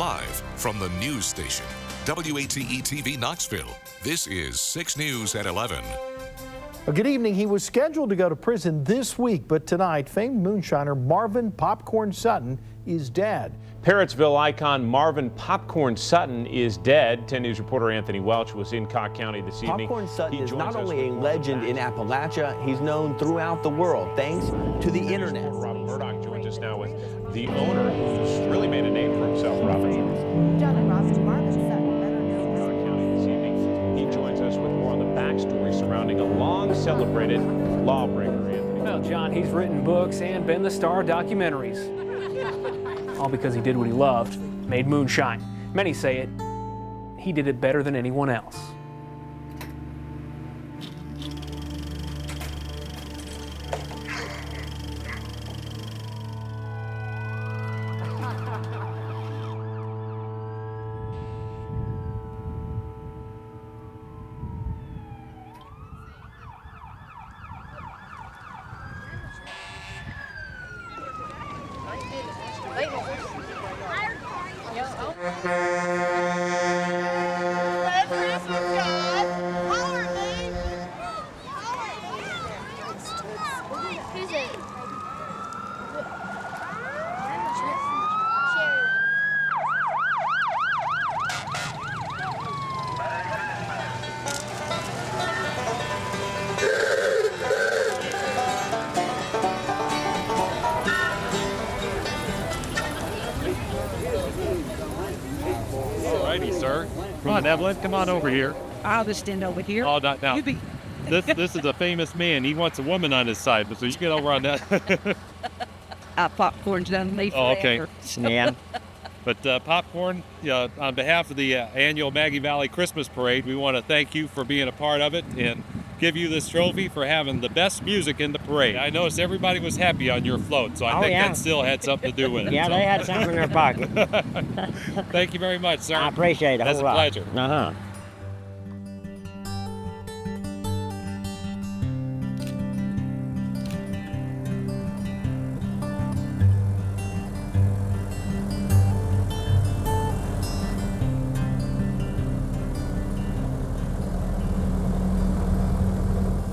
Live from the news station, WATE-TV Knoxville, this is 6 News at 11. Well, good evening. He was scheduled to go to prison this week, but tonight, famed moonshiner Marvin Popcorn Sutton is dead. Parrotsville icon Marvin Popcorn Sutton is dead. 10 News reporter Anthony Welch was in Cobb County this evening. Popcorn Sutton is not only a legend in Appalachia, he's known throughout the world thanks to the internet. Robin Murdoch joins us now with the owner who's really made a name for himself, Robin. John and Robin, Marvin Sutton, better known Cobb County this evening. He joins us with more on the backstory surrounding a long-celebrated lawbreaker. Anthony. Well, John, he's written books and been the star of documentaries. All because he did what he loved, made moonshine. Many say it, he did it better than anyone else. Alrighty, sir. Come on, Evelyn. Come on over here. I'll just stand over here. Oh, not now. You be... This is a famous man. He wants a woman on his side, so you get over on that. Popcorn's done me Oh, okay. forever. Snan. But Popcorn, on behalf of the annual Maggie Valley Christmas Parade, we want to thank you for being a part of it and give you this trophy for having the best music in the parade. I noticed everybody was happy on your float, so I think that still had something to do with it. Yeah, they had something in their pocket. Thank you very much, sir. I appreciate it a That's whole a lot. pleasure. Uh-huh.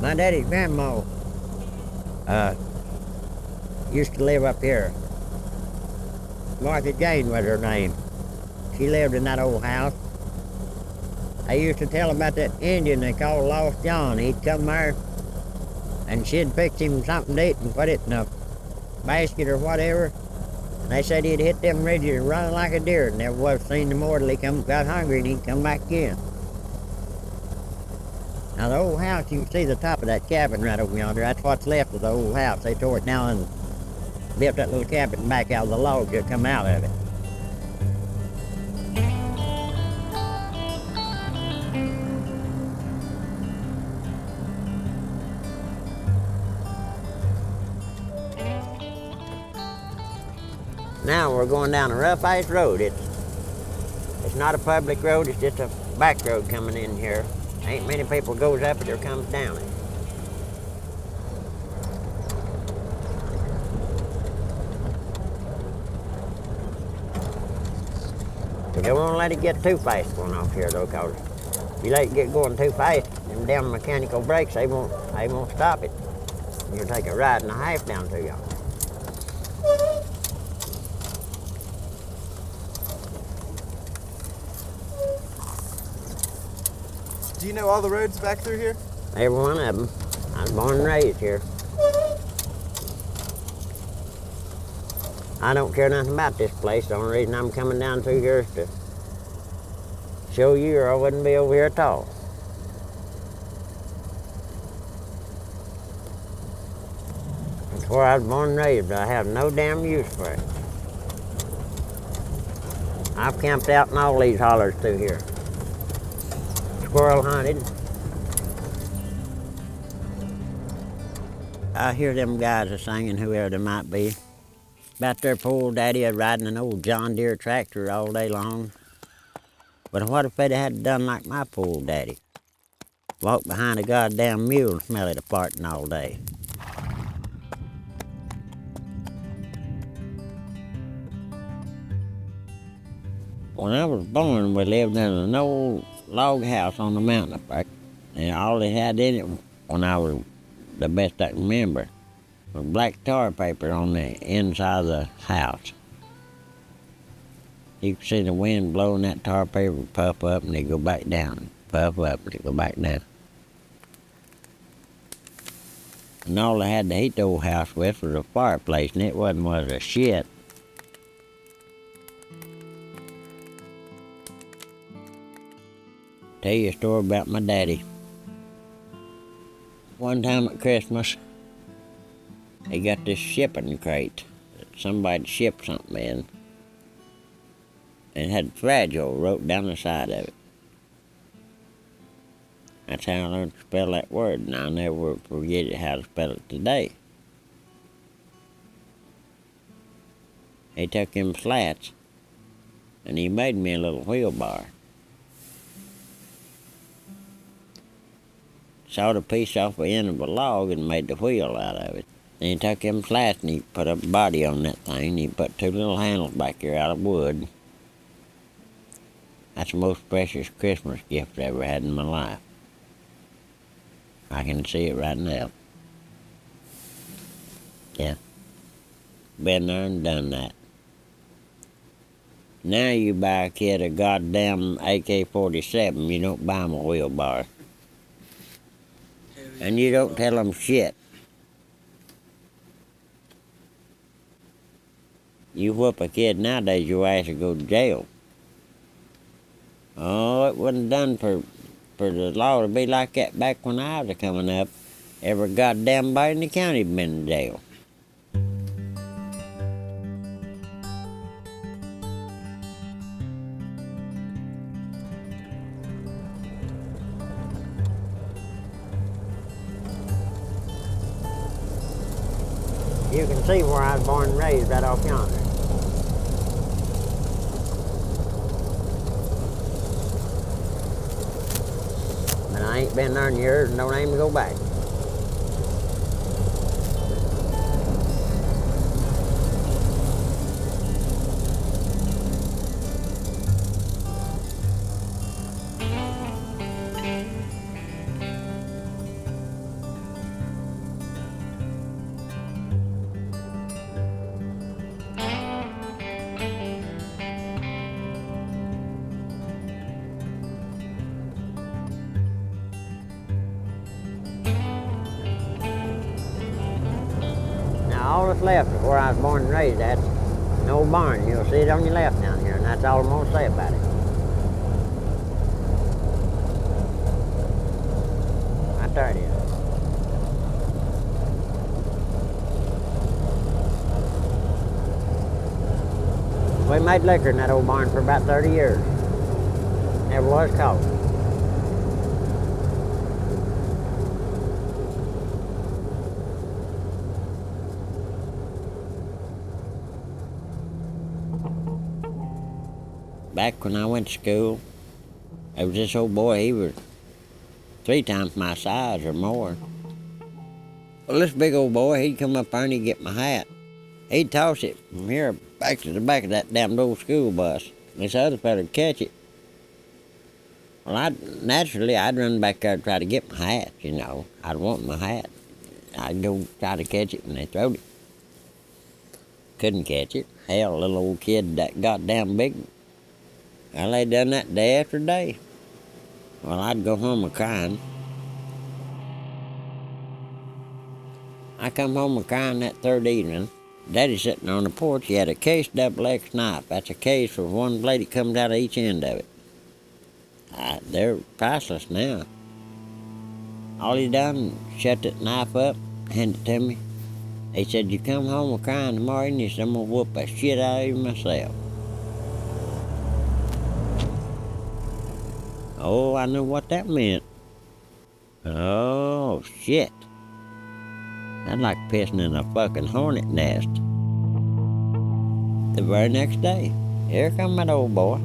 My daddy's grandma used to live up here. Martha Jane was her name. She lived in that old house. I used to tell about that Indian they called Lost John. He'd come there and she'd fix him something to eat and put it in a basket or whatever. And they said he'd hit them ridges and run like a deer and never was seen no more till he got hungry and he'd come back again. Now the old house, you can see the top of that cabin right over yonder. That's what's left of the old house. They tore it down and built that little cabin back out of the logs that come out of it. Now we're going down a rough ice road. It's not a public road, it's just a back road coming in here. Ain't many people goes up it or comes down it. You don't want to let it get too fast going off here though, cause if you let it get going too fast, them damn mechanical brakes, they won't stop it. You'll take a ride and a half down to y'all. Do you know all the roads back through here? Every one of them. I was born and raised here. I don't care nothing about this place. The only reason I'm coming down through here is to show you or I wouldn't be over here at all. That's where I was born and raised, but I have no damn use for it. I've camped out in all these hollers through here. Squirrel hunted. I hear them guys are singing, whoever they might be, about their poor old daddy riding an old John Deere tractor all day long. But what if they'd had done like my poor old daddy? Walk behind a goddamn mule and smell it a farting all day. When I was born, we lived in an old log house on the mountain up there. And all it had in it, when I was the best I can remember, was black tar paper on the inside of the house. You could see the wind blowing that tar paper puff up and it'd go back down, puff up and it'd go back down. And all they had to heat the old house with was a fireplace, and it wasn't worth a shit. Tell you a story about my daddy. One time at Christmas, he got this shipping crate that somebody shipped something in, and it had fragile wrote down the side of it. That's how I learned to spell that word, and I'll never forget how to spell it today. He took them slats, and he made me a little wheelbar. Sawed a piece off the end of a log and made the wheel out of it. Then he took them slats and he put a body on that thing, and he put two little handles back here out of wood. That's the most precious Christmas gift I ever had in my life. I can see it right now. Yeah. Been there and done that. Now you buy a kid a goddamn AK-47, you don't buy him a wheelbar. And you don't tell them shit. You whoop a kid nowadays, your ass will go to jail. Oh, it wasn't done for the law to be like that back when I was coming up. Every goddamn body in the county had been in jail. You can see where I was born and raised right off yonder. But I ain't been there in years and don't aim to go back. All that's left of where I was born and raised at, an old barn. You'll see it on your left down here, and that's all I'm going to say about it. Right there it is. We made liquor in that old barn for about 30 years. Never was caught. Back when I went to school, there was this old boy, he was 3 times my size or more. Well, this big old boy, he'd come up there and he'd get my hat. He'd toss it from here back to the back of that damn old school bus. This other feller'd catch it. Well, I'd run back there to try to get my hat, you know. I'd want my hat. I'd go try to catch it and they throwed it. Couldn't catch it. Hell, little old kid that goddamn big. Well, they done that day after day. Well, I'd go home a-crying. I come home a-crying that third evening. Daddy sitting on the porch, he had a case double-X knife. That's a case with one blade that comes out of each end of it. They're priceless now. All he done, shut that knife up, handed it to me. He said, you come home a-crying tomorrow, and he said, I'm gonna whoop the shit out of you myself. Oh, I knew what that meant. Oh, shit. That's like pissing in a fucking hornet nest. The very next day, here come that old boy.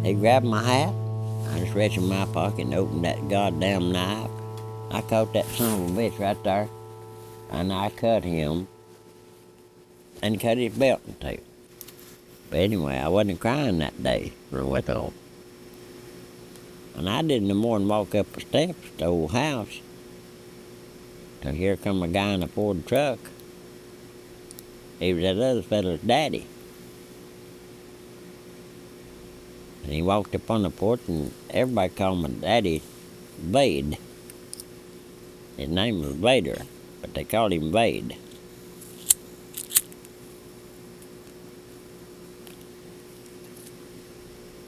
He grabbed my hat. I just reached in my pocket and opened that goddamn knife. I caught that son of a bitch right there, and I cut him and cut his belt in two. But anyway, I wasn't crying that day for what all. And I didn't no more than walk up the steps to the old house. So here come a guy in a Ford truck. He was that other fella's daddy. And he walked up on the porch and everybody called my daddy Vade. His name was Vader, but they called him Vade.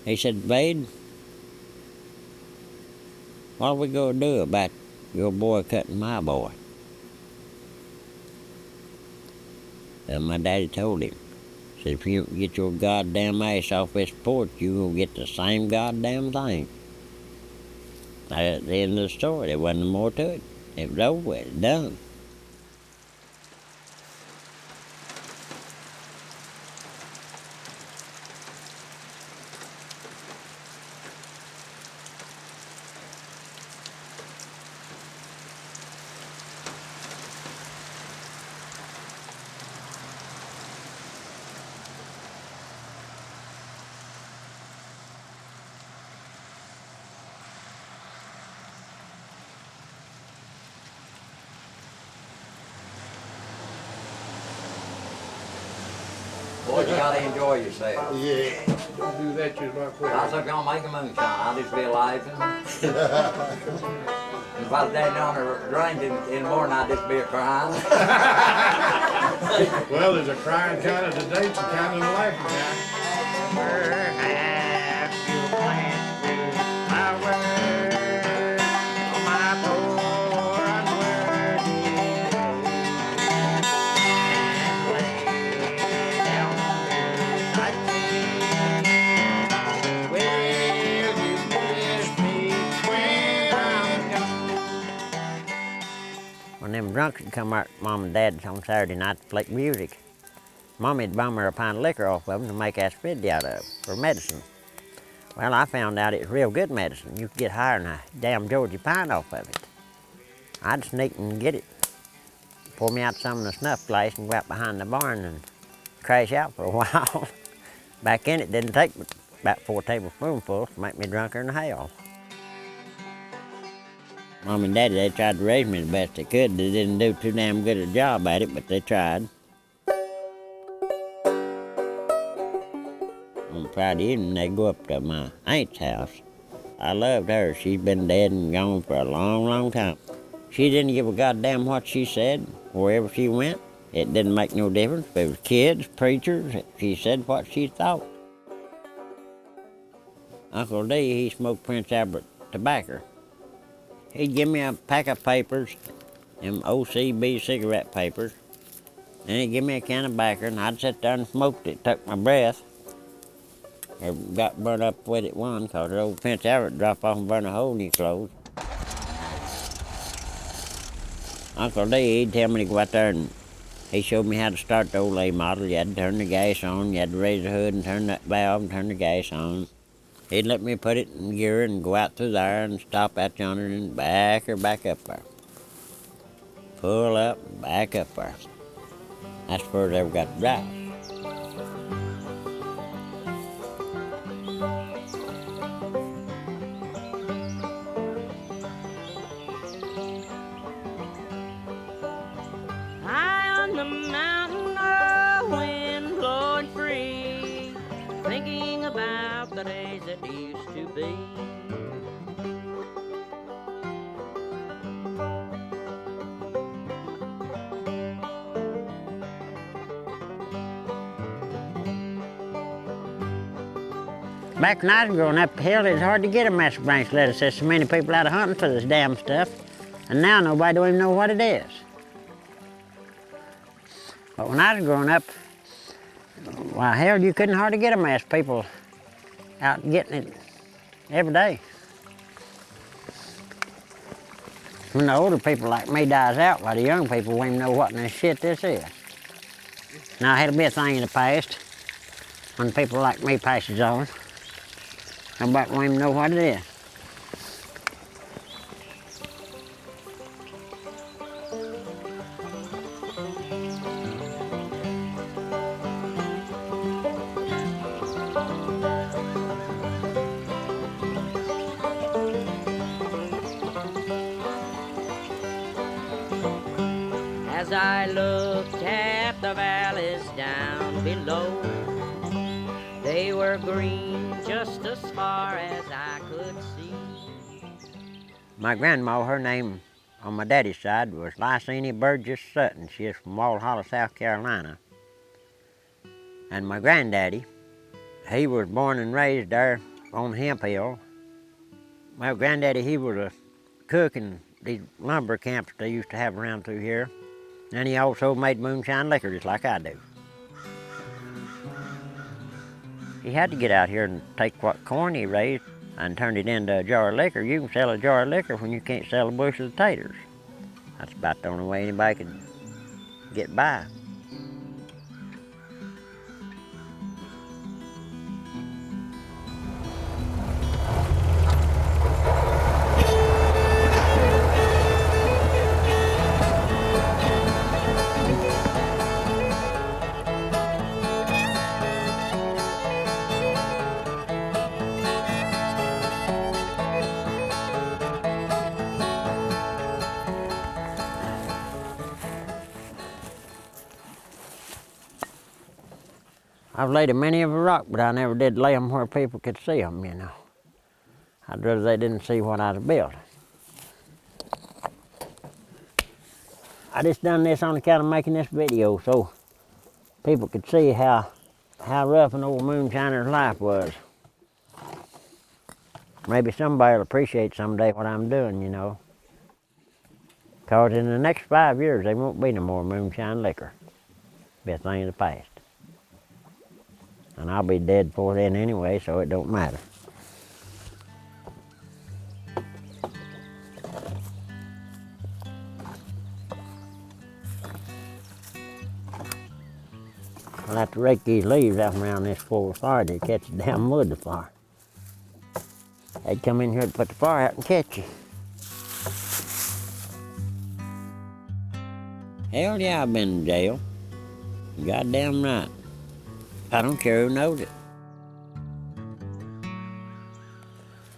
He said, Vade, what are we going to do about your boy cutting my boy? And my daddy told him, said, if you don't get your goddamn ass off this porch, you will get the same goddamn thing. That's the end of the story. There wasn't more to it. It was over with, done. Boy, you gotta enjoy yourself. Yeah. Don't do that, you're not quick. I was gonna make a moonshine. I'll just be laughing. If I was down on the drinking in the morning, I'd just be a crying. Well, there's a crying kind of today, and kind of a laughing kind. Perhaps you'll glance through my words, my poor unworthy days, and lay down beside me. Will you miss me when I'm gone? When them drunks would come out, Mom and Dad on Saturday night to play music, Mommy'd bum her a pint of liquor off of them to make aspirin out of for medicine. Well, I found out it was real good medicine. You could get higher than a damn Georgia pint off of it. I'd sneak and get it, pour me out some in a snuff glass and go out behind the barn and crash out for a while. Back in it didn't take about 4 tablespoonfuls to make me drunker than hell. Mom and Daddy, they tried to raise me the best they could. They didn't do too damn good a job at it, but they tried. On Friday evening, they go up to my aunt's house. I loved her. She's been dead and gone for a long, long time. She didn't give a goddamn what she said, wherever she went. It didn't make no difference if it was kids, preachers. She said what she thought. Uncle D, he smoked Prince Albert tobacco. He'd give me a pack of papers, them OCB cigarette papers. Then he'd give me a can of tobacco, and I'd sit there and smoke it, took my breath. Or got burnt up with it one, because the old Prince Albert dropped off and burned a hole in your clothes. Uncle D, he'd tell me to go out there and he showed me how to start the old A model. You had to turn the gas on, you had to raise the hood and turn that valve and turn the gas on. He'd let me put it in gear and go out through there and stop out yonder and back her back up there. Pull up and back up there. That's the first I ever got to drive. High on the mountain, the wind blowing free, thinking about the days that used to be. Back when I was growing up the hill, it was hard to get a master branch lettuce. There's so many people out hunting for this damn stuff, and now nobody don't even know what it is. But when I was growing up, well, hell, you couldn't hardly get a mass people out getting it every day. When the older people like me dies out, while the young people won't even know what in the shit this is. Now, it'll be a thing in the past when people like me passes on. Nobody won't even know what it is. as I looked at the valleys down below. They were green just as far as I could see. My grandma, her name on my daddy's side was Burgess Sutton. She is from Walhalla, South Carolina. And my granddaddy, he was born and raised there on Hemp Hill. My granddaddy, he was a cook in these lumber camps they used to have around through here. And he also made moonshine liquor just like I do. He had to get out here and take what corn he raised and turn it into a jar of liquor. You can sell a jar of liquor when you can't sell a bushel of taters. That's about the only way anybody could get by. I've laid a many of a rock, but I never did lay them where people could see them, you know. I'd rather they didn't see what I was building. I just done this on account of making this video so people could see how rough an old moonshiner's life was. Maybe somebody will appreciate someday what I'm doing, you know. Because in the next 5 years, there won't be no more moonshine liquor. It'll be a thing of the past. And I'll be dead before then anyway, so it don't matter. I'll have to rake these leaves out around this full fire to catch the damn wood to fire. They'd come in here to put the fire out and catch you. Hell yeah, I've been in jail. Goddamn right. I don't care who knows it.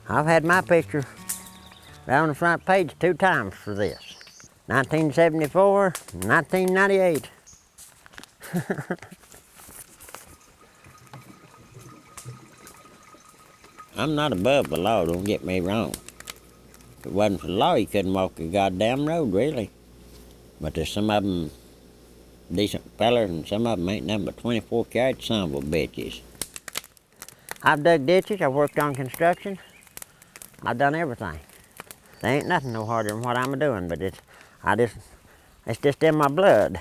I've had my picture right on the front page 2 times for this. 1974, 1998. I'm not above the law, don't get me wrong. If it wasn't for the law, you couldn't walk the goddamn road, really. But there's some of them decent fellers, and some of them ain't nothing but 24-carat son of a bitches. I've dug ditches, I've worked on construction, I've done everything. There ain't nothing no harder than what I'm doing, but it's just in my blood.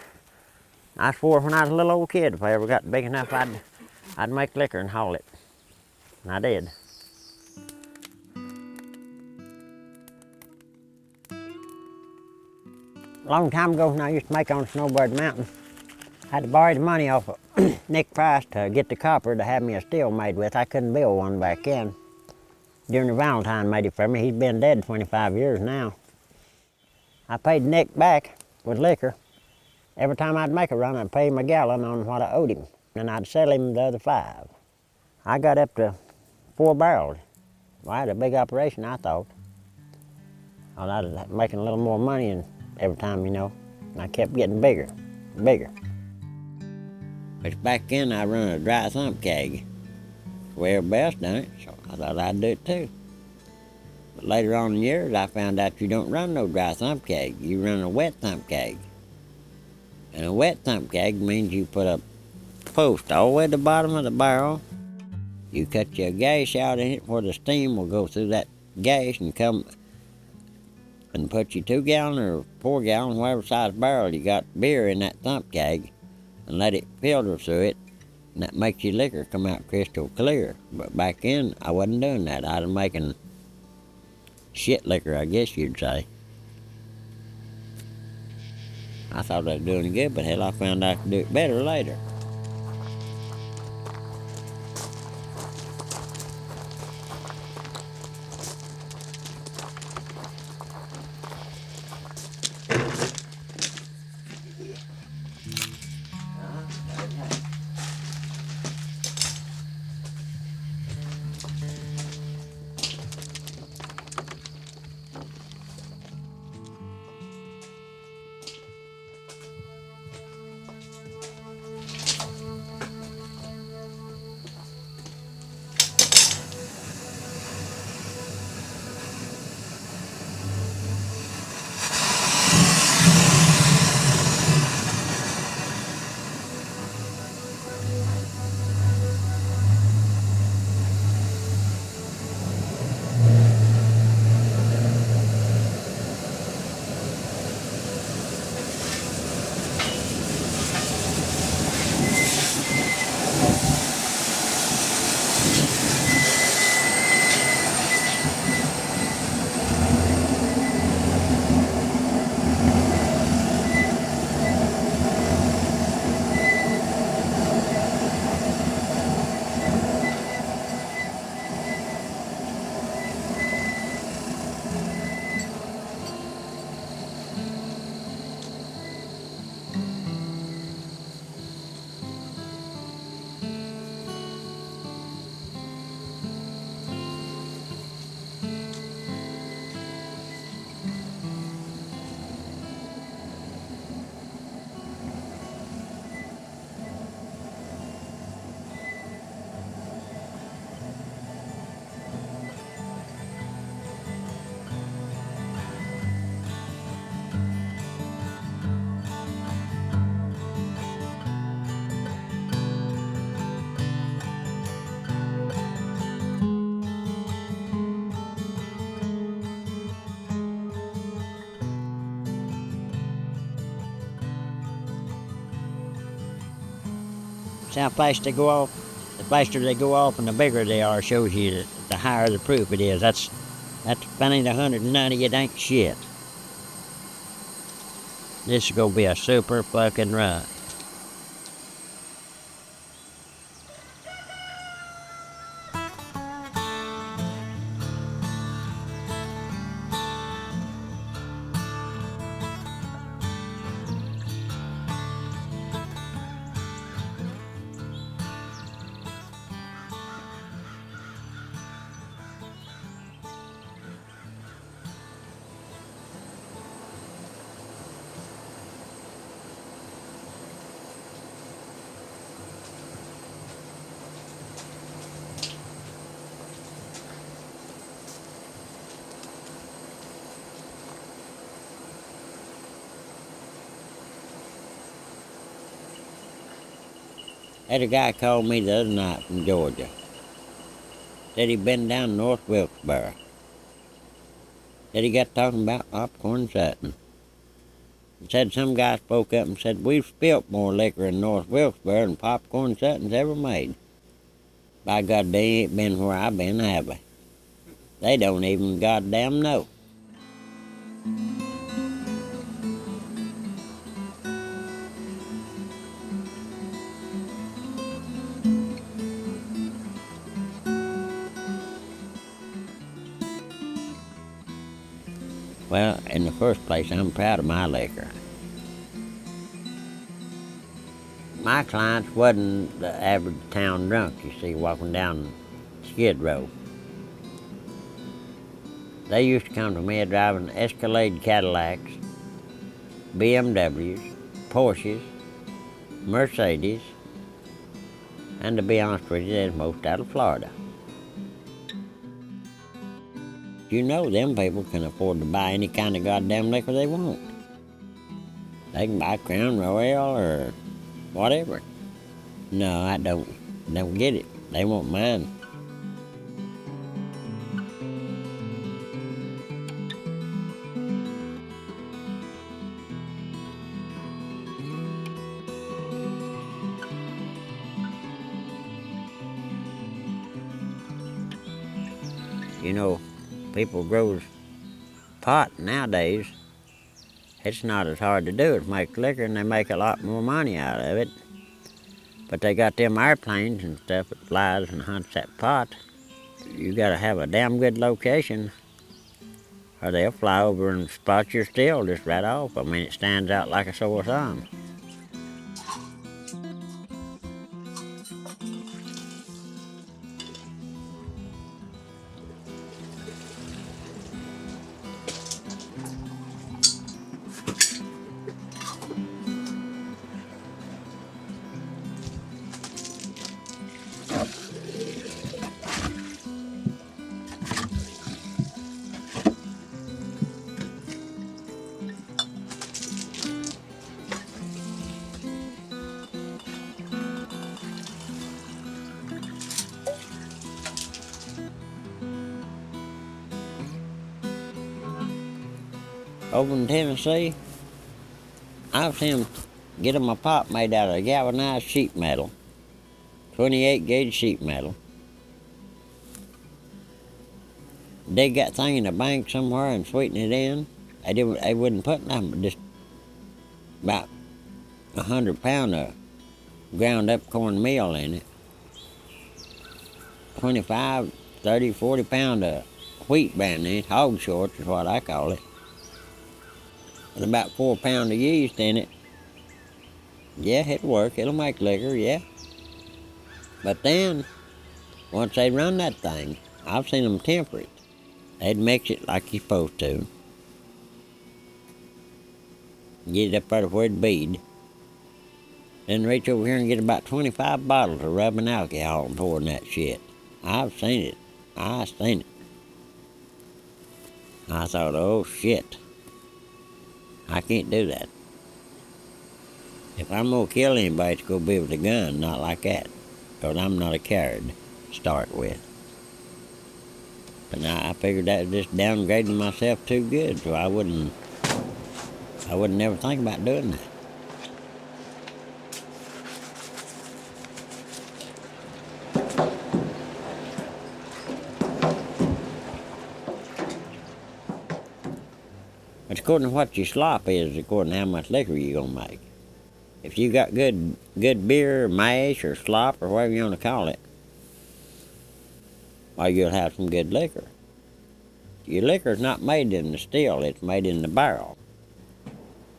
I swore when I was a little old kid, if I ever got big enough, I'd make liquor and haul it. And I did. A long time ago when I used to make on Snowbird Mountain, I had to borrow the money off of Nick Price to get the copper to have me a steel made with. I couldn't build one back then. Junior Valentine made it for me. He's been dead 25 years now. I paid Nick back with liquor. Every time I'd make a run, I'd pay him a gallon on what I owed him, and I'd sell him the other 5. I got up to 4 barrels. Well, I had a big operation, I thought. Well, I was making a little more money and every time, you know, and I kept getting bigger, bigger. But back then I run a dry thump keg. Well, everybody else done it, so I thought I'd do it too. But later on in years, I found out you don't run no dry thump keg, you run a wet thump keg. And a wet thump keg means you put a post all the way at the bottom of the barrel, you cut your gash out in it where the steam will go through that gash and come and put your 2-gallon or 4-gallon, whatever size barrel you got beer in that thump keg, and let it filter through it, and that makes your liquor come out crystal clear. But back then, I wasn't doing that. I was making shit liquor, I guess you'd say. I thought I was doing good, but hell, I found I could do it better later. See how fast they go off? The faster they go off and the bigger they are shows you that the higher the proof it is. That's if it ain't 190, it ain't shit. This is gonna be a super fucking run. Had a guy called me the other night from Georgia. Said he'd been down to North Wilkesboro. Said he got talking about Popcorn Sutton. Said some guy spoke up and said, we've spilt more liquor in North Wilkesboro than Popcorn Sutton's ever made. By God, they ain't been where I've been, have they? They don't even goddamn know. Well, in the first place, I'm proud of my liquor. My clients wasn't the average town drunk you see walking down Skid Row. They used to come to me driving Escalade Cadillacs, BMWs, Porsches, Mercedes, and to be honest with you, there's most out of Florida. You know them people can afford to buy any kind of goddamn liquor they want. They can buy Crown Royal or whatever. No, I don't get it. They want mine. You know, people grows pot nowadays. It's not as hard to do as make liquor, and they make a lot more money out of it. But they got them airplanes and stuff that flies and hunts that pot. You gotta have a damn good location, or they'll fly over and spot your still just right off. I mean, it stands out like a sore thumb. Over in Tennessee, I've seen them get them a pop made out of galvanized sheet metal, 28 gauge sheet metal. Dig that thing in a bank somewhere and sweeten it in. They wouldn't put nothing but just about 100 pounds of ground up cornmeal in it. 25, 30, 40 pounds of wheat bran in it, hog shorts is what I call it. With about 4 pounds of yeast in it. Yeah, it'll work, it'll make liquor, yeah. But then, once they run that thing, I've seen them temper it. They'd mix it like you're supposed to. Get it up there where it bead. Then reach over here and get about 25 bottles of rubbing alcohol and pour in that shit. I've seen it. I thought, oh shit. I can't do that. If I'm gonna kill anybody, it's gonna be with a gun, not like that. Because I'm not a coward to start with. But now I figured that was just downgrading myself too good, so I wouldn't never think about doing that. according to what your slop is, according to how much liquor you're gonna make. If you got good beer, or mash, or slop, or whatever you want to call it, well, you'll have some good liquor. Your liquor's not made in the still; it's made in the barrel.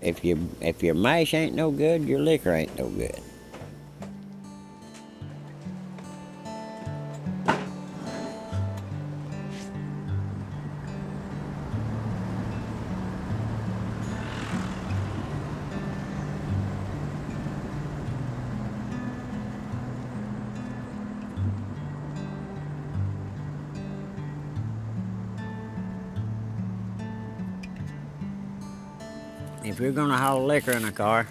If your mash ain't no good, your liquor ain't no good. If you're gonna haul liquor in a car,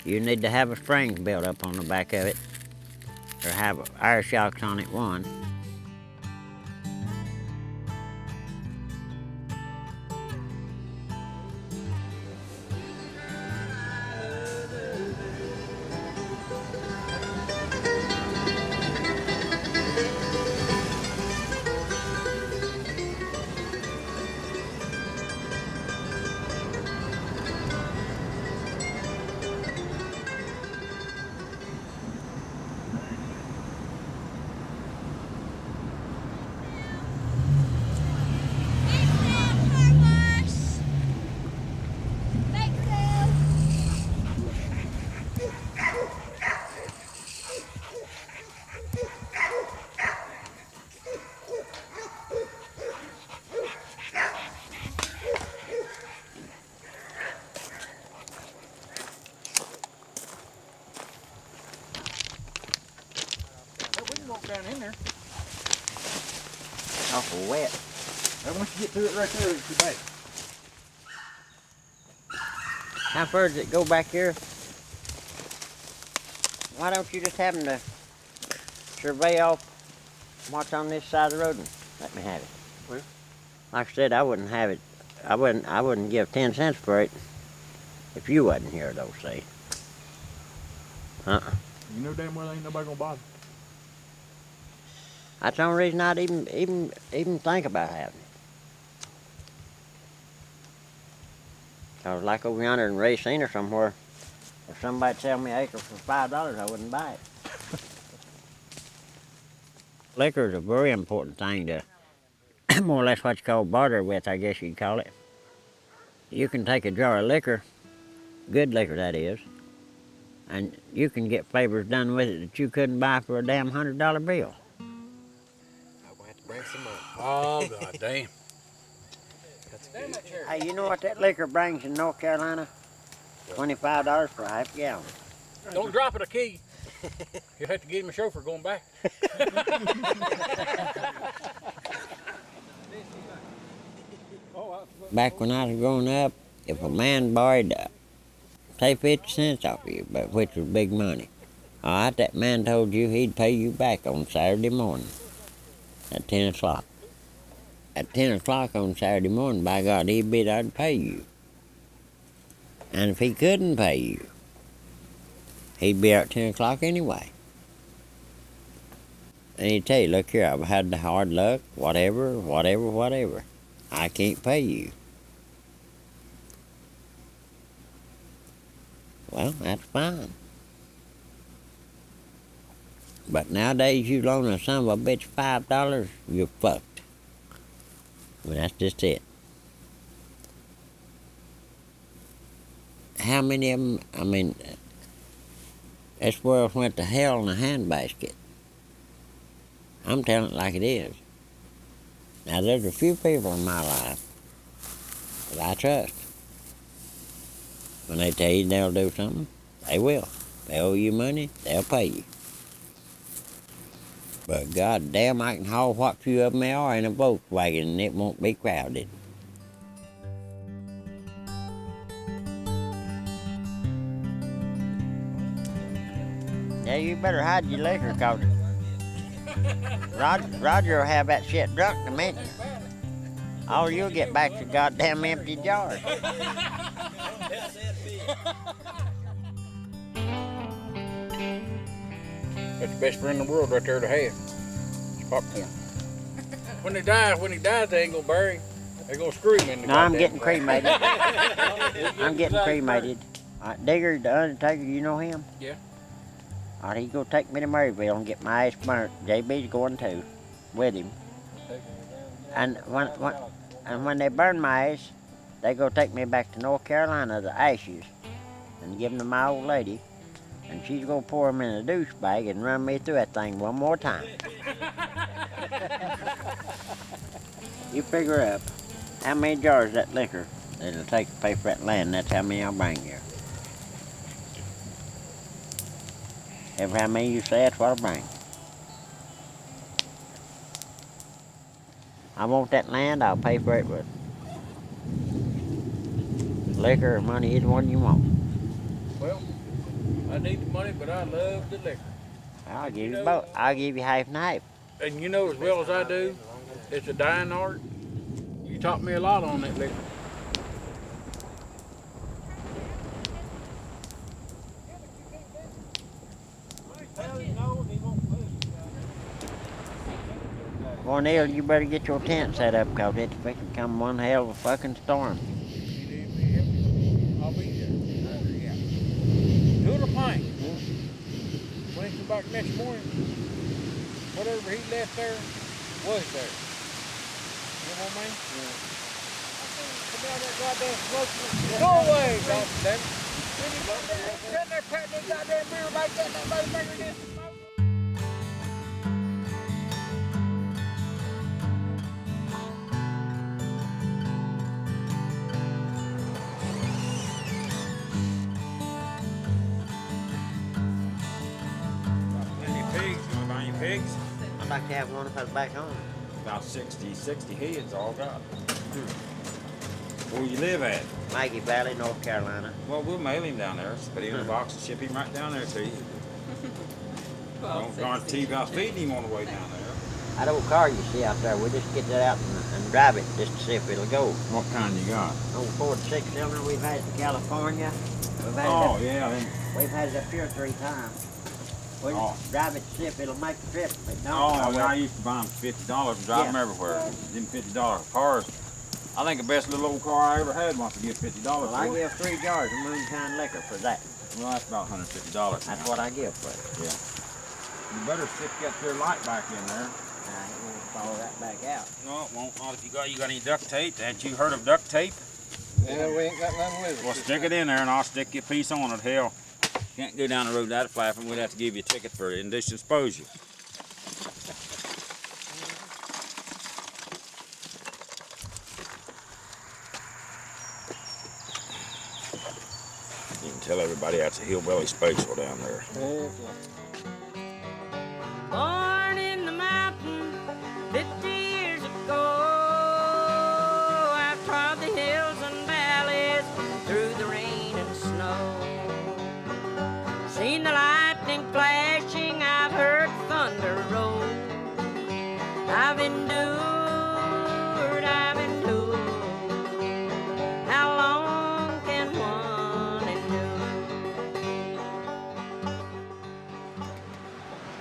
you need to have a spring built up on the back of it, or have air shocks on it, one. Down in there. Awful wet. Now once you get to it right there, it's too bad. How far does it go back here? Why don't you just have them to survey off what's on this side of the road and let me have it? Well, like I said, I wouldn't have it. I wouldn't give 10 cents for it if you wasn't here, though. See? You know damn well ain't nobody gonna bother. That's the only reason I'd even think about having it. I was like over yonder in Racine or somewhere, if somebody'd sell me an acre for $5, I wouldn't buy it. Liquor is a very important thing to more or less what you call barter with, I guess you'd call it. You can take a jar of liquor, good liquor that is, and you can get favors done with it that you couldn't buy for a damn $100 bill. Bring some money. Oh, God damn. Hey, you know what that liquor brings in North Carolina? $25 for a half gallon. Don't drop it a key. You'll have to give him a chauffeur going back. Back when I was growing up, if a man borrowed, say 50 cents off of you, but which was big money, all right, that man told you he'd pay you back on Saturday morning. At 10 o'clock. At 10 o'clock on Saturday morning, by God, he'd be there to pay you. And if he couldn't pay you, he'd be there at 10 o'clock anyway. And he'd tell you, look here, I've had the hard luck, whatever. I can't pay you. Well, that's fine. But nowadays, you loan a son of a bitch $5, you're fucked. Well, that's just it. How many of them, I mean, this world went to hell in a handbasket. I'm telling it like it is. Now, there's a few people in my life that I trust. When they tell you they'll do something, they will. They owe you money, they'll pay you. But goddamn, I can haul what few of them there are in a Volkswagen and it won't be crowded. Yeah, you better hide your liquor, cause Roger will have that shit drunk in a minute. All you'll get back's a goddamn empty jar. That's the best friend in the world right there to have. It's popcorn. When he dies, they ain't gonna bury him. They're gonna scream in the No, I'm goddamn getting thing. cremated. I'm getting cremated. Digger, the Undertaker, you know him? Yeah. All right, he's gonna take me to Maryville and get my ass burnt. JB's going too, with him. And when they burn my ass, they go take me back to North Carolina, the ashes, and give them to my old lady, and she's gonna pour them in a douche bag and run me through that thing one more time. You figure up how many jars of that liquor it'll take to pay for that land. That's how many I'll bring here. Ever how many you say, that's what I'll bring. I want that land, I'll pay for it with liquor or money, either one you want. Well, I need the money, but I love the liquor. I'll give you both. I'll give you half and half. And you know as well as I do, it's a dying art. You taught me a lot on that liquor. Well, Neal, you better get your tent set up, because it's fixing to come one hell of a fucking storm. I'll be there. Do the pint. When he come back next morning, whatever he left there was there. You know what I mean? Yeah. Come down that goddamn smoke. Go away, goddamn. Then you go there, sitting there patting that goddamn beer back there, that motherfucker gets the smoke. Pigs? I'd like to have one if I was back home. About 60 heads all got. Where you live at? Maggie Valley, North Carolina. Well, we'll mail him down there. Put him in a box and ship him right down there to you. Don't guarantee about feeding him on the way down there. That old car you see out there, we'll just get that out and drive it just to see if it'll go. What kind you got? Old Ford 6-cylinder, we've had it in California. We've had it up here 3 times. We'll just drive it to see if it'll make the trip. If it don't, I used to buy them for $50 and drive them everywhere. Them $50 cars. I think the best little old car I ever had wants to give $50 well, for. I give 3 jars of moonshine liquor for that. Well, that's about $150. That's what I give for it. Yeah. You better stick that there light back in there. It won't follow that back out. No, it won't. Not if you got any duct tape. Haven't you heard of duct tape? Yeah, we ain't got none with us. Well, stick it in there and I'll stick you a piece on it. Hell, can't go down the road without flapping. We'd have to give you a ticket for indecent exposure. You can tell everybody that's a hillbilly spatial down there. Born in the mountain 50 years ago, I've trod the hills and valleys through the rain and snow. Seen the lightning flashing, I've heard thunder roll. I've endured. How long can one endure?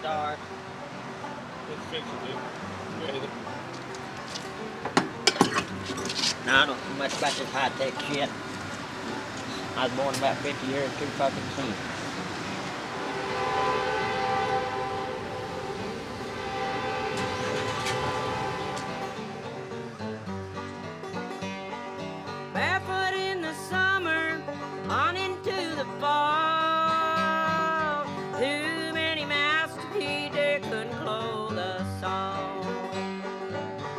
Start. No, I don't know much about this high-tech shit. I was born about 50 years too fucking soon. Barefoot in the summer, on into the fall. Too many mouths to feed, they couldn't clothe us all.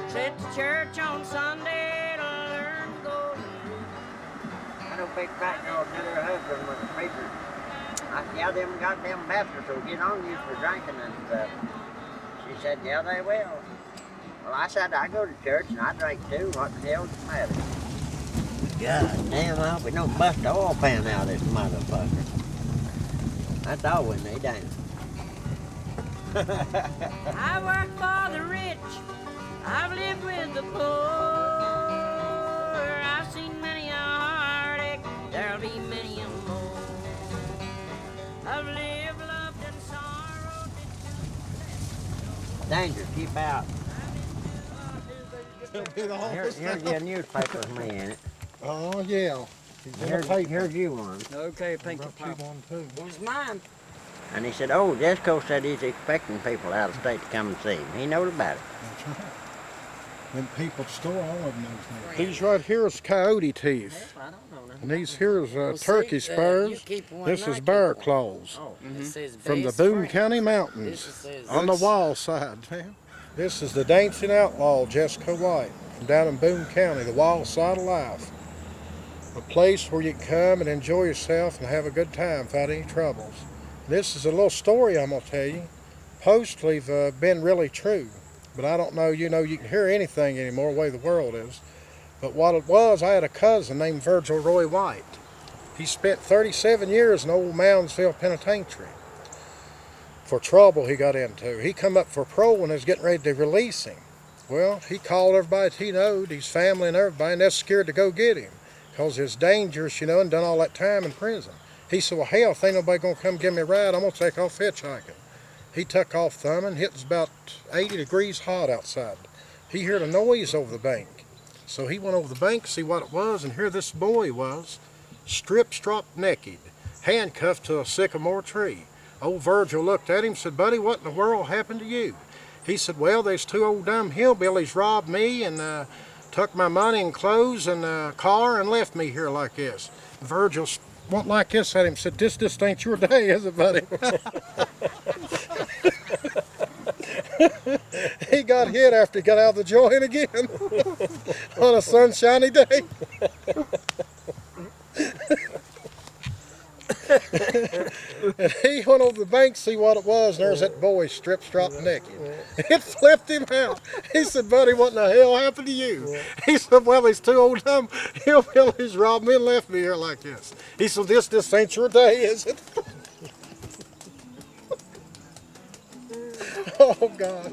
Set to church on Sunday to learn the golden rule. I know big fat girl tell her husband was a preacher. I said, yeah, them goddamn Baptists will get on you for drinking and stuff. She said, yeah, they will. Well, I said, I go to church and I drink too. What the hell's the matter? God damn, I hope we don't bust the oil pan out of this motherfucker. That's all we need, ain't it? I work for the rich, I've lived with the poor. I've seen many a heartache, there'll be many a more. I've lived, loved, and sorrowed. Danger, keep out. Here's your newspaper with me in it. Oh, yeah. Here's you one. Okay, thank you, Pop. One, too. Where's mine? And he said, oh, Jesco said he's expecting people out of state to come and see him. He knows about it. That's right. Them people at the store, all of them knows me. These right here is coyote teeth. And these here is turkey spurs. This is bear claws. From the Boone County Mountains on the wall side. This is the dancing outlaw, Jessica White, from down in Boone County, the wild side of life. A place where you can come and enjoy yourself and have a good time without any troubles. This is a little story I'm going to tell you. Mostly been really true, but I don't know, you can hear anything anymore the way the world is. But what it was, I had a cousin named Virgil Roy White. He spent 37 years in Old Moundsville Penitentiary for trouble he got into. He come up for parole when they was getting ready to release him. Well, he called everybody that he knowed, his family and everybody, and they're scared to go get him because it's dangerous, and done all that time in prison. He said, well, hell, if ain't nobody going to come give me a ride, I'm going to take off hitchhiking. He took off thumbing. It was about 80 degrees hot outside. He heard a noise over the bank. So he went over the bank to see what it was, and here this boy was, strip-stropped naked, handcuffed to a sycamore tree. Old Virgil looked at him and said, buddy, what in the world happened to you? He said, well, there's two old dumb hillbillies robbed me and took my money and clothes and car and left me here like this. Virgil went like this at him and said, this ain't your day, is it, buddy? He got hit after he got out of the joint again on a sunshiny day. And he went over the bank to see what it was, and there's that boy strip-stropped naked. It flipped him out. He said, buddy, what in the hell happened to you? He said, well, these two old dumb hillbillies robbed me and left me here like this. He said, this ain't your day, is it? Oh, God.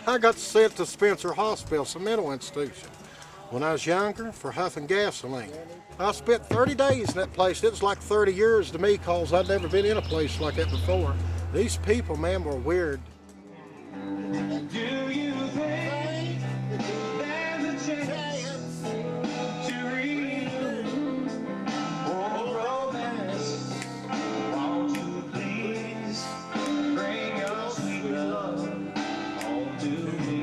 I got sent to Spencer Hospital, it's a mental institution, when I was younger for huffing gasoline. I spent 30 days in that place. It was like 30 years to me because I'd never been in a place like that before. These people, man, were weird. Do you think there's a chance to read romance? Won't you please bring your sweet love home to me?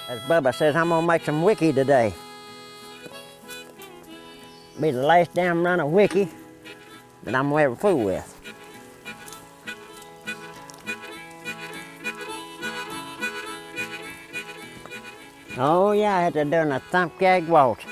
As Bubba says, I'm gonna make some wiki today. Be the last damn run of wiki that I'm gonna ever fool with. Oh yeah, I had to do a thump gag waltz.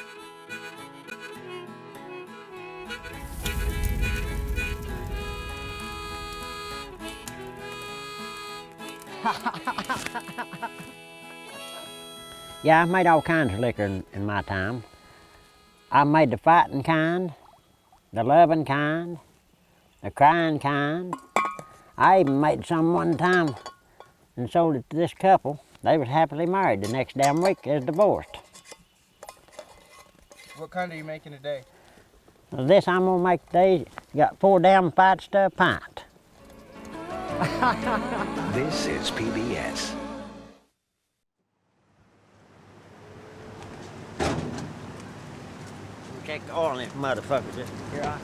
Yeah, I've made all kinds of liquor in my time. I've made the fighting kind, the loving kind, the crying kind. I even made some one time and sold it to this couple. They was happily married. The next damn week they was divorced. What kind are you making today? Well, this I'm gonna make today, got 4 damn fights to a pint. This is PBS. Check the oil in this motherfucker. Just here I.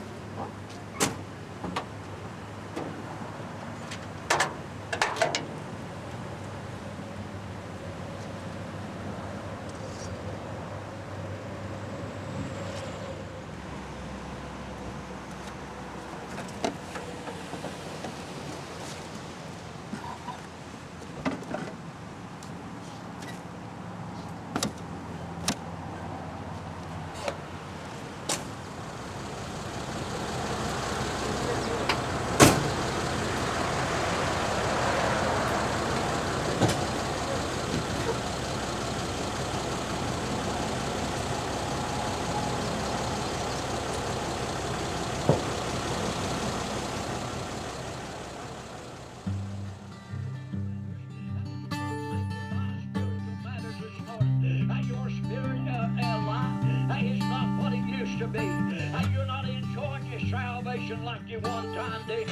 used to be. And you're not enjoying your salvation like you one time did.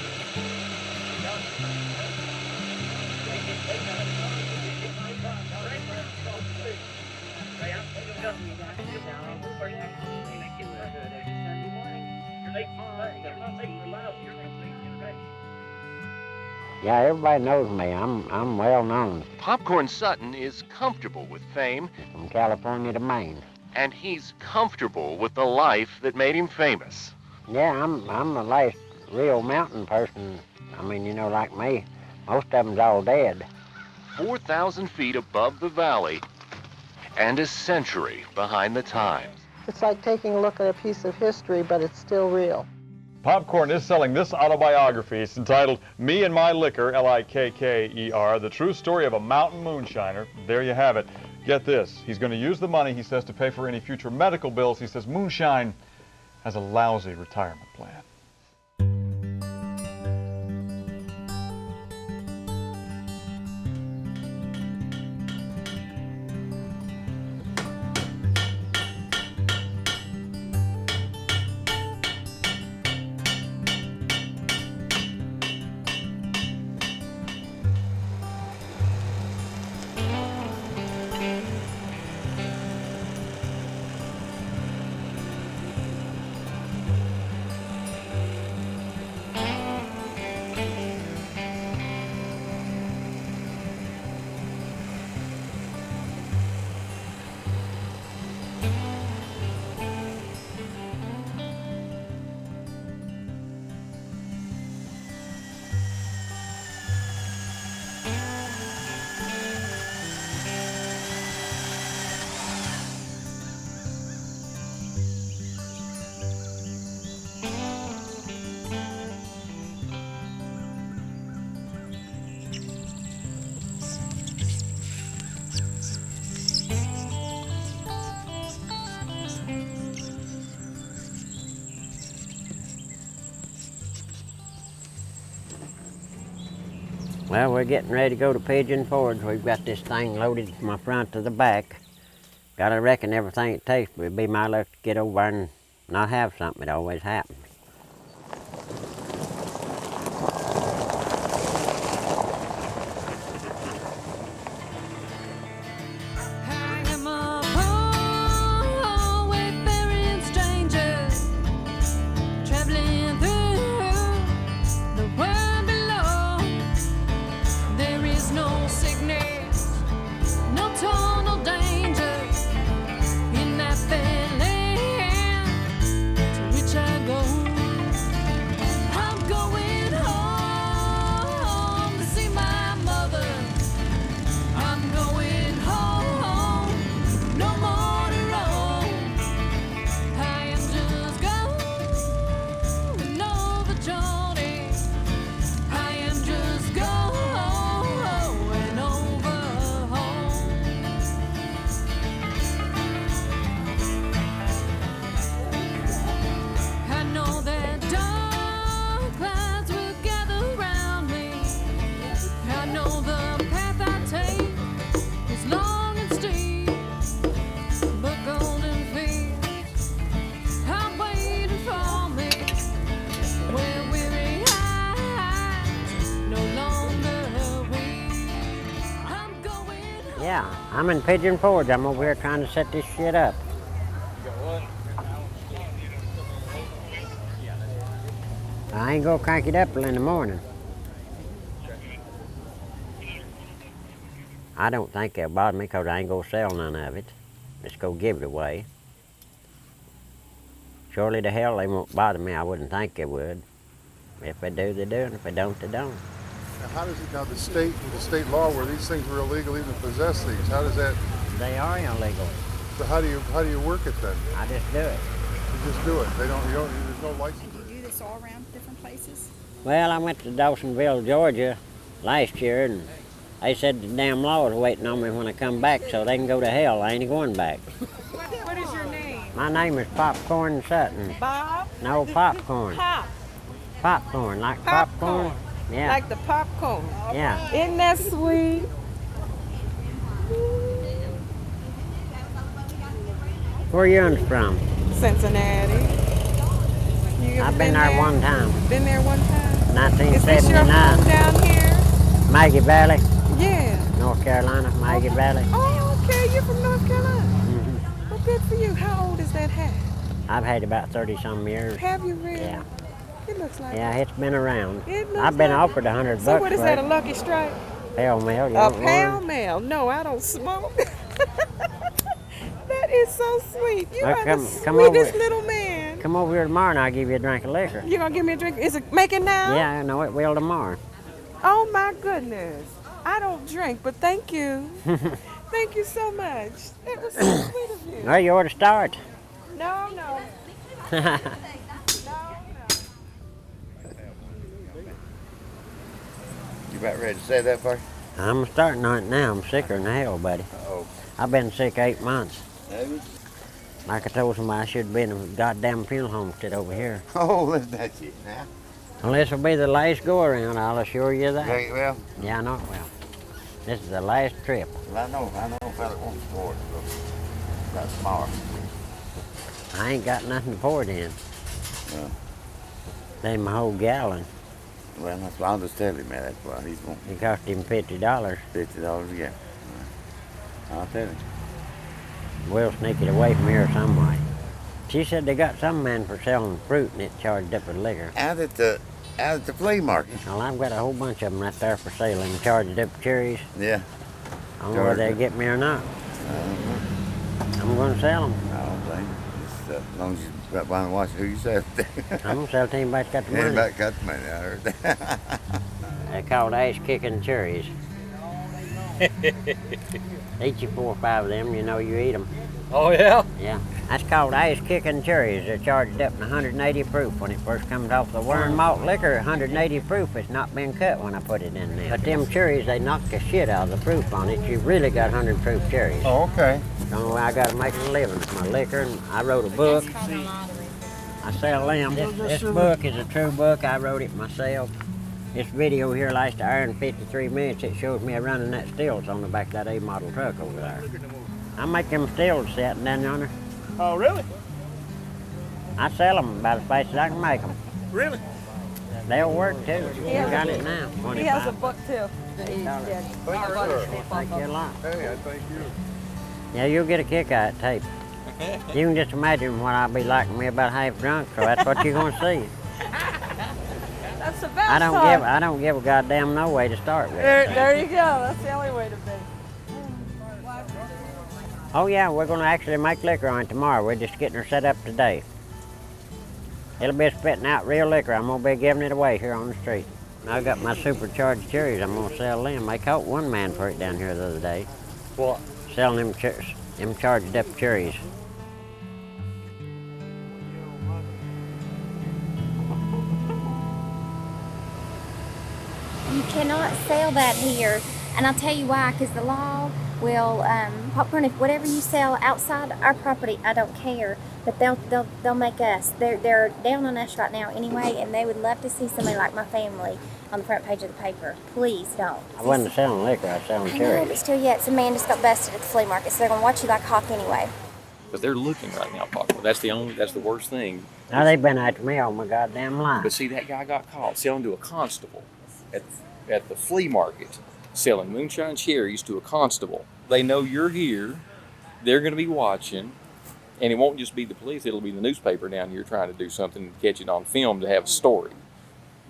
Yeah, everybody knows me. I'm well known. Popcorn Sutton is comfortable with fame. From California to Maine. And he's comfortable with the life that made him famous. Yeah, I'm the last real mountain person. I mean, you know, like me. Most of them's all dead. 4,000 feet above the valley and a century behind the times. It's like taking a look at a piece of history, but it's still real. Popcorn is selling this autobiography. It's entitled Me and My Liquor, L-I-K-K-E-R, the true story of a mountain moonshiner. There you have it. Get this, he's going to use the money, he says, to pay for any future medical bills. He says moonshine has a lousy retirement plan. Well, we're getting ready to go to Pigeon Forge. We've got this thing loaded from the front to the back. Gotta reckon everything it takes, but it'd be my luck to get over and not have something. It always happens. Yeah, I'm in Pigeon Forge. I'm over here trying to set this shit up. I ain't gonna crank it up till in the morning. I don't think it'll bother me because I ain't gonna sell none of it. Just go give it away. Surely to hell they won't bother me. I wouldn't think they would. If they do, they do, and if they don't, they don't. Now, how does it, now the state law where these things are illegal even possess these, how does that? They are illegal. So how do you work it then? I just do it. You just do it. There's no license. Do you do this all around different places? Well, I went to Dawsonville, Georgia last year, and they said the damn law is waiting on me when I come back, so they can go to hell. I ain't going back. What is your name? My name is Popcorn Sutton. Bob? No, Popcorn. Pop. Popcorn, like popcorn. Yeah. Like the popcorn. Yeah. Isn't that sweet? Where you from? Cincinnati. I've been there one time. Been there one time? 1979. Is this your home down here? Maggie Valley. Yeah. North Carolina, Maggie Valley. Oh, okay. You're from North Carolina. Well, good for you. How old is that hat? I've had about 30-some years. Have you really? Yeah. It looks like Yeah, it's been around. It looks I've been like offered $100 So what is for that, it. a Lucky Strike? Pale mail, you A want pale one? mail. No, I don't smoke. That is so sweet. You Well, are come the over. sweetest little man. Come over here tomorrow and I'll give you a drink of liquor. You gonna give me a drink? Is it making now? Yeah, I know it will tomorrow. Oh my goodness. I don't drink, but thank you. Thank you so much. That was so sweet of you. Well, you ought to start. No, no. You about ready to say that, buddy? I'm starting on it now. I'm sicker than hell, buddy. Oh. I've been sick 8 months. Have you? Like I told somebody, I should have been in a goddamn funeral home instead over here. Oh, that's it now. Well, this will be the last go-around, I'll assure you that. Okay, well. Yeah, I know it will. This is the last trip. Well, I know a fella wants for it, so that's smart. I ain't got nothing to pour it in. Well, They my whole gallon. well, that's why I'll just tell him, man. That's why he's wanting It cost him $50. $50 a gallon. I'll tell him. We'll sneak it away from here some way. She said they got some man for selling fruit and it charged up with liquor. Out at the flea market. Well, I've got a whole bunch of them right there for sale and charged up cherries. Yeah. I don't know whether they get me or not. I'm going to sell them. I don't think. Just, as long as you got behind and watch who you sell it to. I'm going to sell it to anybody that's got the money. Anybody got the money, I heard that. They're called ass-kicking cherries. Eat you 4 or 5 of them, you know you eat them. Oh, yeah? Yeah. That's called ass-kicking cherries. They're charged up in 180 proof. When it first comes off the worm malt liquor, 180 proof. It's not been cut when I put it in there. But them cherries, they knock the shit out of the proof on it. You really got 100 proof cherries. Oh, okay. The only way I got to make a living is my liquor. And I wrote a book. I sell them. This book is a true book. I wrote it myself. This video here lasts an hour and 53 minutes. It shows me running that stills on the back of that A model truck over there. I make them stills sitting down yonder. Oh, really? I sell them about as fast as I can make them. Really? They'll work too. You got it now. He has a book too. Thank you a lot. Hey, I thank you. Yeah, you'll get a kick out of tape. You can just imagine what I'll be like when we're about half drunk, so that's what you're gonna see. That's the best I don't give a goddamn no way to start with. There you go. That's the only way to be. Oh yeah, we're gonna actually make liquor on it tomorrow. We're just getting her set up today. It'll be spitting out real liquor. I'm gonna be giving it away here on the street. I got my supercharged cherries. I'm gonna sell them. They caught one man for it down here the other day. What? Selling them charged up cherries. You cannot sell that here, and I'll tell you why, because the law will, popcorn, if whatever you sell outside our property, I don't care, but they'll make us, they're down on us right now anyway, and they would love to see somebody like my family on the front page of the paper. Please don't. I wasn't selling liquor, I was selling I know, cherries. but still, yeah, some man just got busted at the flea market, so they're gonna watch you like hawk anyway. But they're looking right now, Popcorn. That's the worst thing. Now they've been after me all my goddamn life. But see, that guy got caught selling to a constable at the flea market, selling moonshine cherries to a constable. They know you're here. They're going to be watching, and it won't just be the police. It'll be the newspaper down here trying to do something and catch it on film to have a story.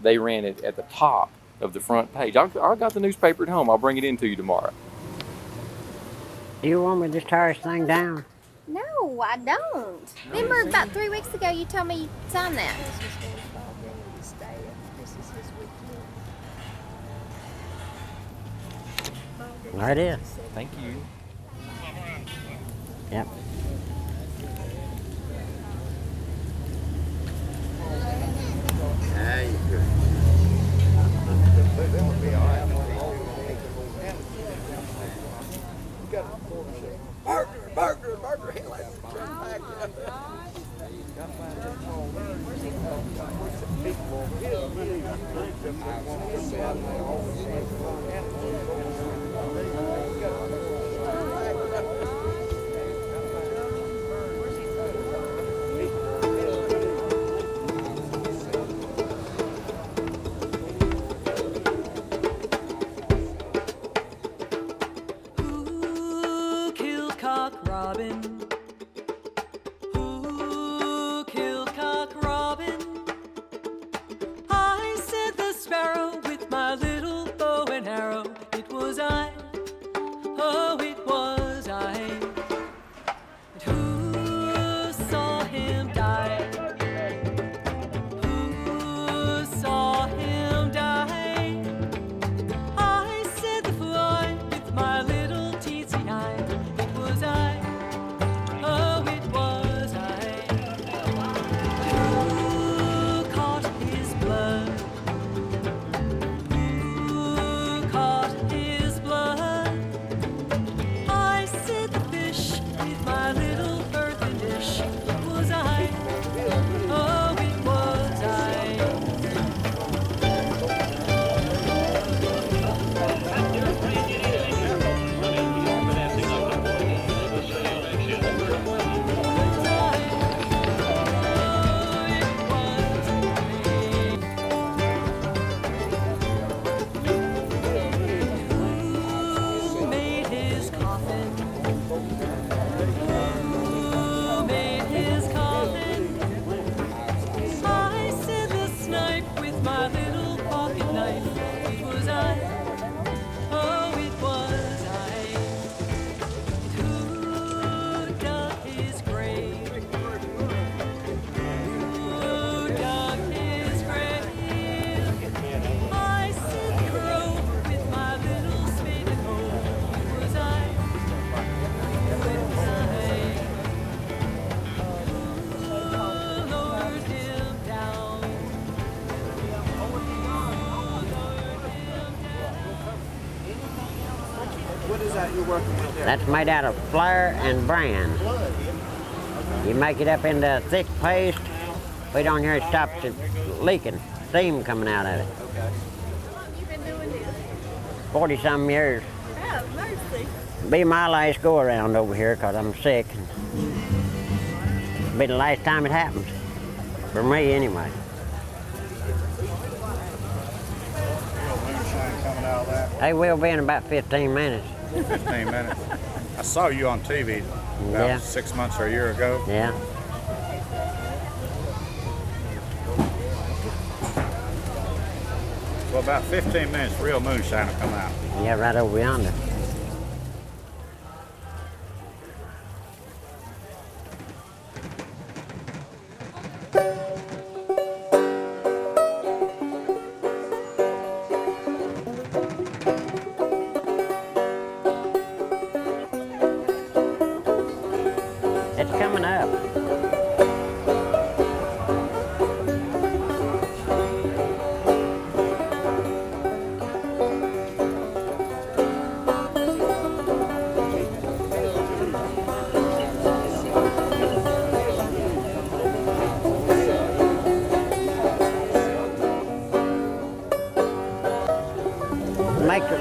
They ran it at the top of the front page. I got the newspaper at home. I'll bring it in to you tomorrow. Do you want me to just tear this thing down? No, I don't. Remember about 3 weeks ago you told me you signed that. There it is. Thank you. Yep. There you go. Barter, hell, you're working with there? That's made out of flour and bran. You make it up into a thick paste, put it on here, it stops it leaking, steam coming out of it. Okay. How long have you been doing this? 40-some years. Oh, mercy. Be my last go around over here because I'm sick. It'll be the last time it happens. For me, anyway. Moonshine coming out of that. They will be in about 15 minutes. 15 minutes. I saw you on TV about 6 months or a year ago. Yeah. Well, about 15 minutes, real moonshine will come out. Yeah, right over yonder. It's coming up.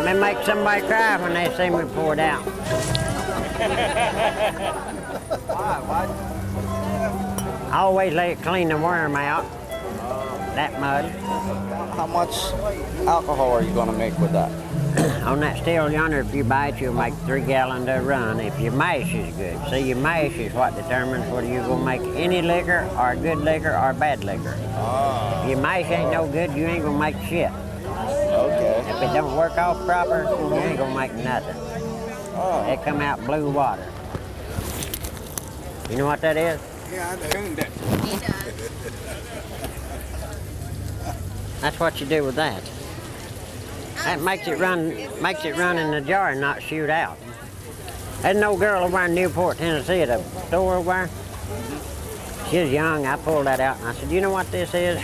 They make somebody cry when they see me pour it out. Why? I always let it clean the worm out, that mud. How much alcohol are you going to make with that? On that still yonder, if you buy it, you'll make 3 gallons a run if your mash is good. See, your mash is what determines whether you're going to make any liquor or good liquor or bad liquor. If your mash ain't no good, you ain't going to make shit. Okay. If it don't work off proper, you ain't going to make nothing. They come out blue water. You know what that is? Yeah, I do. That's what you do with that. That makes it run in the jar and not shoot out. There's no girl over in Newport, Tennessee at a store over there. She was young, I pulled that out and I said, you know what this is?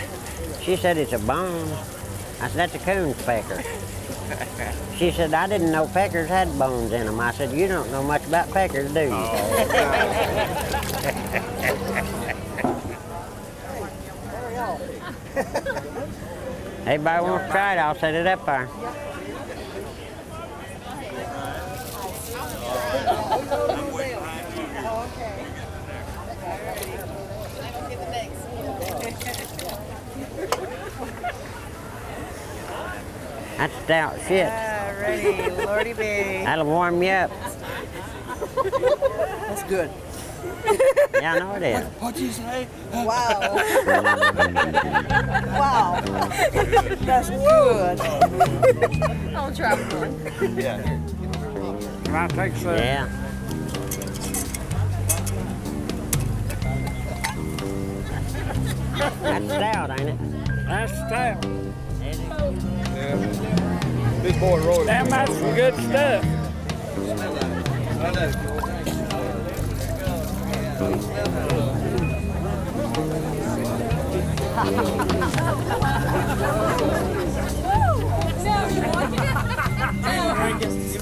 She said, it's a bone. I said, that's a coon pecker. She said, I didn't know peckers had bones in them. I said, you don't know much about peckers, do you? Everybody wants to try it, I'll set it up there. That's stout shit. Ready, Lordy B. That'll warm you up. That's good. Yeah, I know it is. What'd you say? Wow. Wow. That's good. I'll try one. Yeah. Can I take some? Yeah. That's stout, ain't it? That's stout. Yeah. Big boy rolled. That might be some good stuff.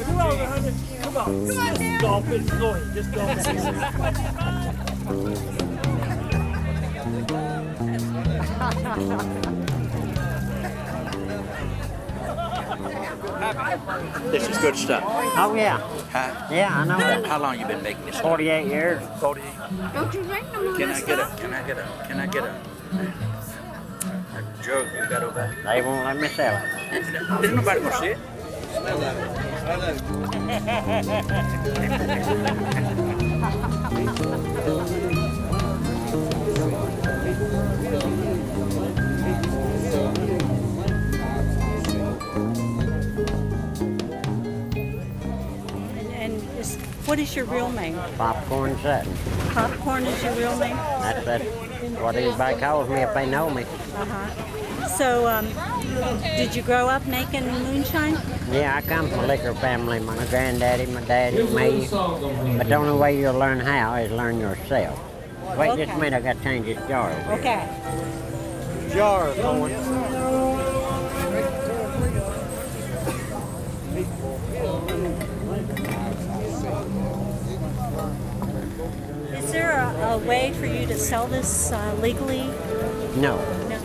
Come on, just gulp it. Go ahead, just gulp it. This is good stuff. Oh, yeah. Huh? Yeah, I know that. How long you been making this? 48 years. 48. Don't you drink no more. Can I get a jug you got over there? They won't let me sell it. There's nobody gonna see it. What is your real name? Popcorn Sutton. Popcorn is your real name? That's what everybody calls me if they know me. So, did you grow up making moonshine? Yeah, I come from a liquor family. My granddaddy, my daddy, me. But the only way you'll learn how is learn yourself. Wait just a minute, I got to change this jar over here. Okay. Jar going. a way for you to sell this legally? No. No.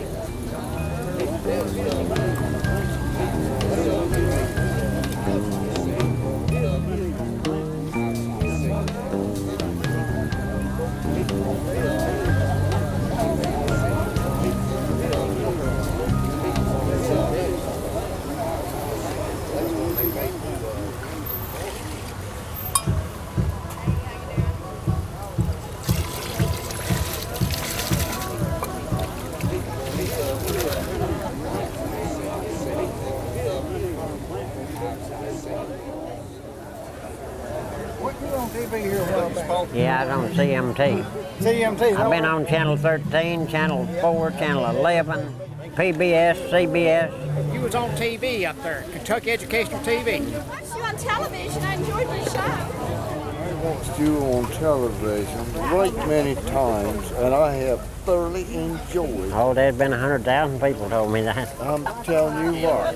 Yeah, I was on CMT. CMT? I've been on Channel 13, Channel 4, Channel 11, PBS, CBS. You was on TV up there, Kentucky Educational TV. I watched you on television. I enjoyed your show. I watched you on television a great many times, and I have thoroughly enjoyed. Oh, there's been 100,000 people told me that. I'm telling you what,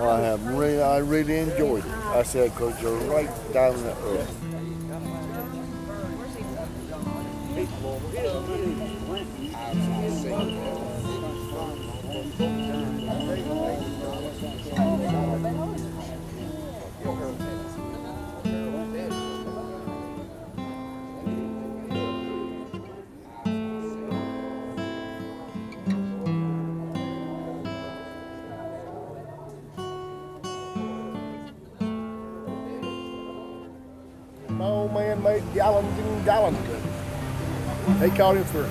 I really enjoyed it. I said, because you're right down the earth. My old man made gallons and gallons of it. They caught him for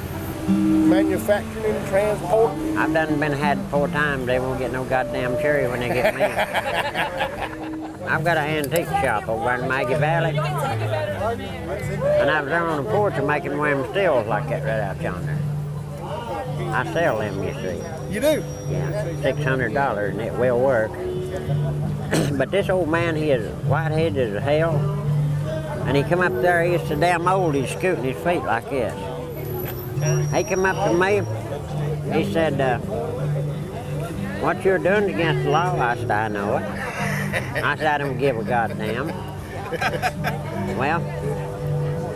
manufacturing and transporting. I've done been had 4 times. They won't get no goddamn cherry when they get me. I've got an antique shop over in Maggie Valley. And I was there on the porch of making one of them stills like that right out yonder. I sell them, you see. You do? Yeah, $600 and it will work. But this old man, he is white-headed as hell. And he come up there, he was so damn old, he's scooting his feet like this. He come up to me, he said, what you're doing against the law? I said, I know it. I said, I don't give a goddamn. Well,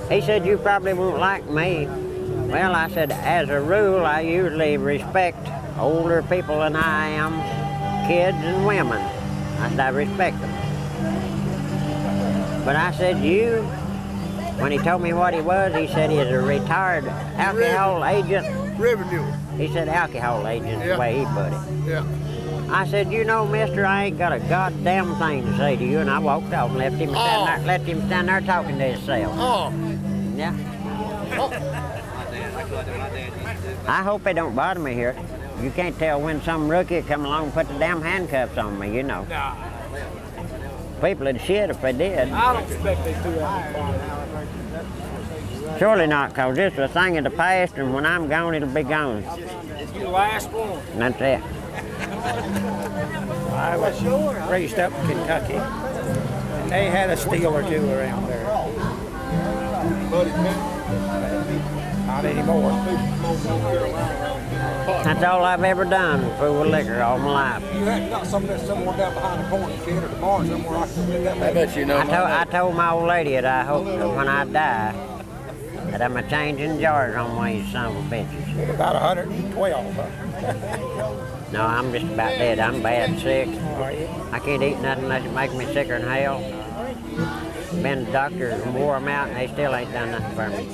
he said, you probably won't like me. Well, I said, as a rule, I usually respect older people than I am, kids and women. I said, I respect them. But I said, you, when he told me what he was, he said he is a retired alcohol agent. Revenue. He said alcohol agent, the way he put it. Yeah. I said, you know, mister, I ain't got a goddamn thing to say to you. And I walked off and left him stand there talking to himself. Oh. Yeah. I hope they don't bother me here. You can't tell when some rookie come along and put the damn handcuffs on me, you know. Nah. People would shit if they did. I don't expect they do that. Surely not, because this is a thing of the past, and when I'm gone, it'll be gone. You the last one. And that's it. I was raised up in Kentucky, and they had a steel or two around there. Not anymore. That's all I've ever done, fool with liquor all my life. You hadn't got some of that somewhere down behind the corn kid or the barn somewhere I can get that. I bet you know. I told my old lady that I hope that when I die, that I'm a changing jars on one of these son of a bitches. About 112. No, I'm just about dead. I'm bad sick. I can't eat nothing unless it makes me sicker than hell. Been to doctors and wore them out, and they still ain't done nothing for me.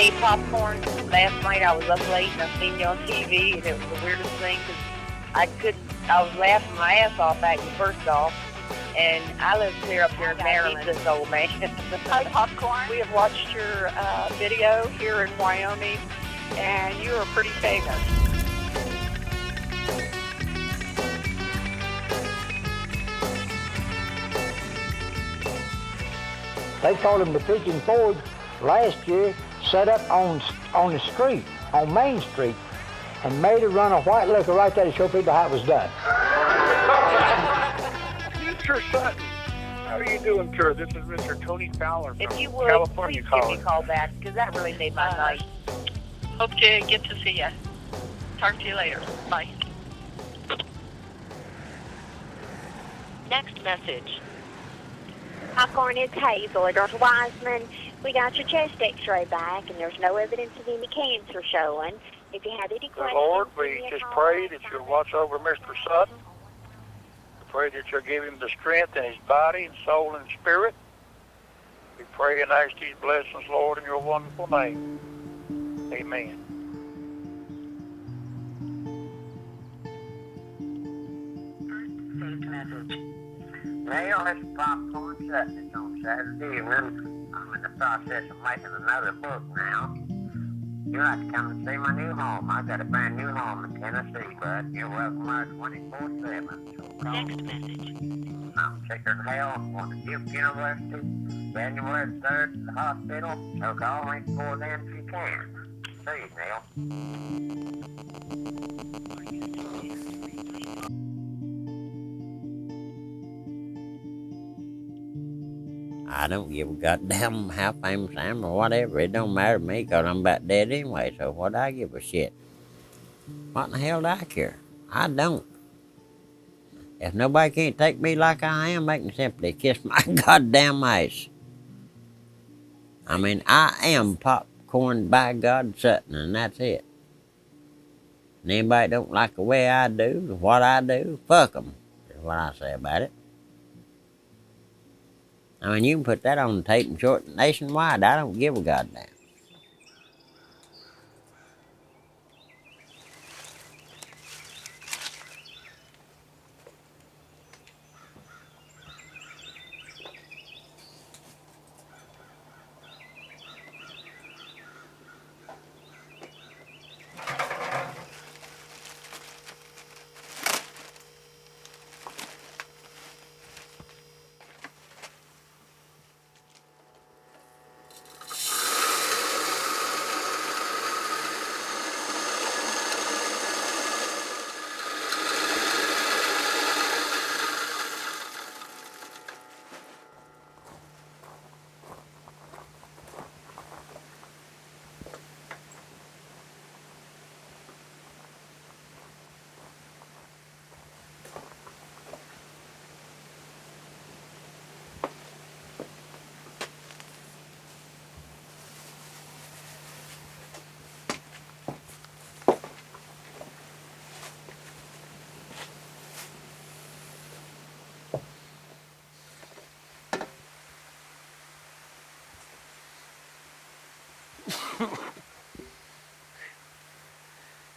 Hey, Popcorn. Last night I was up late and I seen you on TV, and it was the weirdest thing because I was laughing my ass off at you first off, and I live clear up here in Maryland, this old man. Hi, Popcorn. We have watched your video here in Wyoming, and you are pretty famous. They called him the Pigeon Forge last year, set up on the street, on Main Street, and made a run of white liquor right there to show people how it was done. Mr. Sutton, how are you doing, sir? This is Mr. Tony Fowler from If you would, California please give calling. me a call back, because that really made my night. Hope to get to see you. Talk to you later. Bye. Next message. Popcorn, it's Hazel at Dr. Wiseman. We got your chest x-ray back, and there's no evidence of any cancer showing. If you have any The questions, Lord, give we me a just call. pray that you'll watch over Mr. Sutton. We pray that you'll give him the strength in his body and soul and spirit. We pray and ask these blessings, Lord, in your wonderful name. Amen. Neal, it's Popcorn Sutton. It's on Saturday. I'm in the process of making another book now. You'll have to come and see my new home. I got a brand new home in Tennessee, bud. You're welcome there 24/7. So next message. I'm sicker than hell. I'm going to Duke University, January 3rd to the hospital. So call me before then if you can. See you, Neal. I don't give a goddamn how famous I am or whatever. It don't matter to me because I'm about dead anyway, so what I give a shit? What in the hell do I care? I don't. If nobody can't take me like I am, they can simply kiss my goddamn ass. I mean, I am Popcorn by God Sutton, and that's it. And anybody don't like the way I do, what I do, fuck them, is what I say about it. I mean, you can put that on the tape and short nationwide. I don't give a goddamn.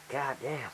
God damn.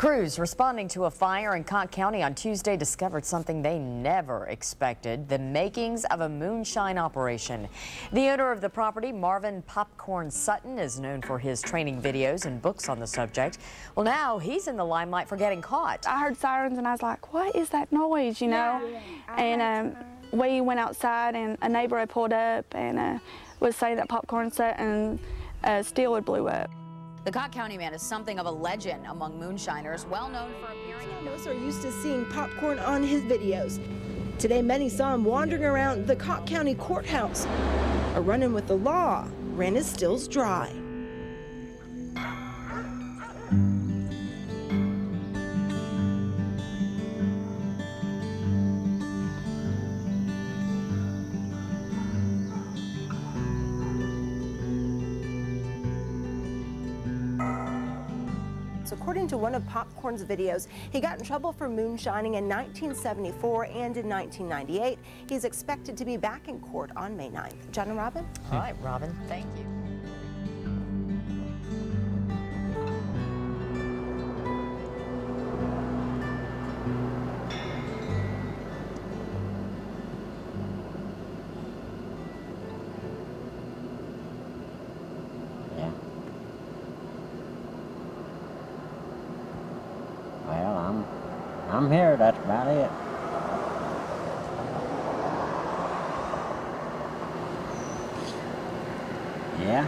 Crews responding to a fire in Conk County on Tuesday discovered something they never expected, the makings of a moonshine operation. The owner of the property, Marvin Popcorn Sutton, is known for his training videos and books on the subject. Well, now he's in the limelight for getting caught. I heard sirens and I was like, what is that noise, you know? And we went outside and a neighbor had pulled up and was saying that Popcorn Sutton steel had blew up. The Conk County man is something of a legend among moonshiners, well known for appearing in... Most are used to seeing Popcorn on his videos. Today, many saw him wandering around the Conk County courthouse. A run-in with the law ran his stills dry. According to one of Popcorn's videos, he got in trouble for moonshining in 1974 and in 1998. He's expected to be back in court on May 9th. John and Robin? All right, Robin, thank you. Well, I'm here, that's about it. Yeah?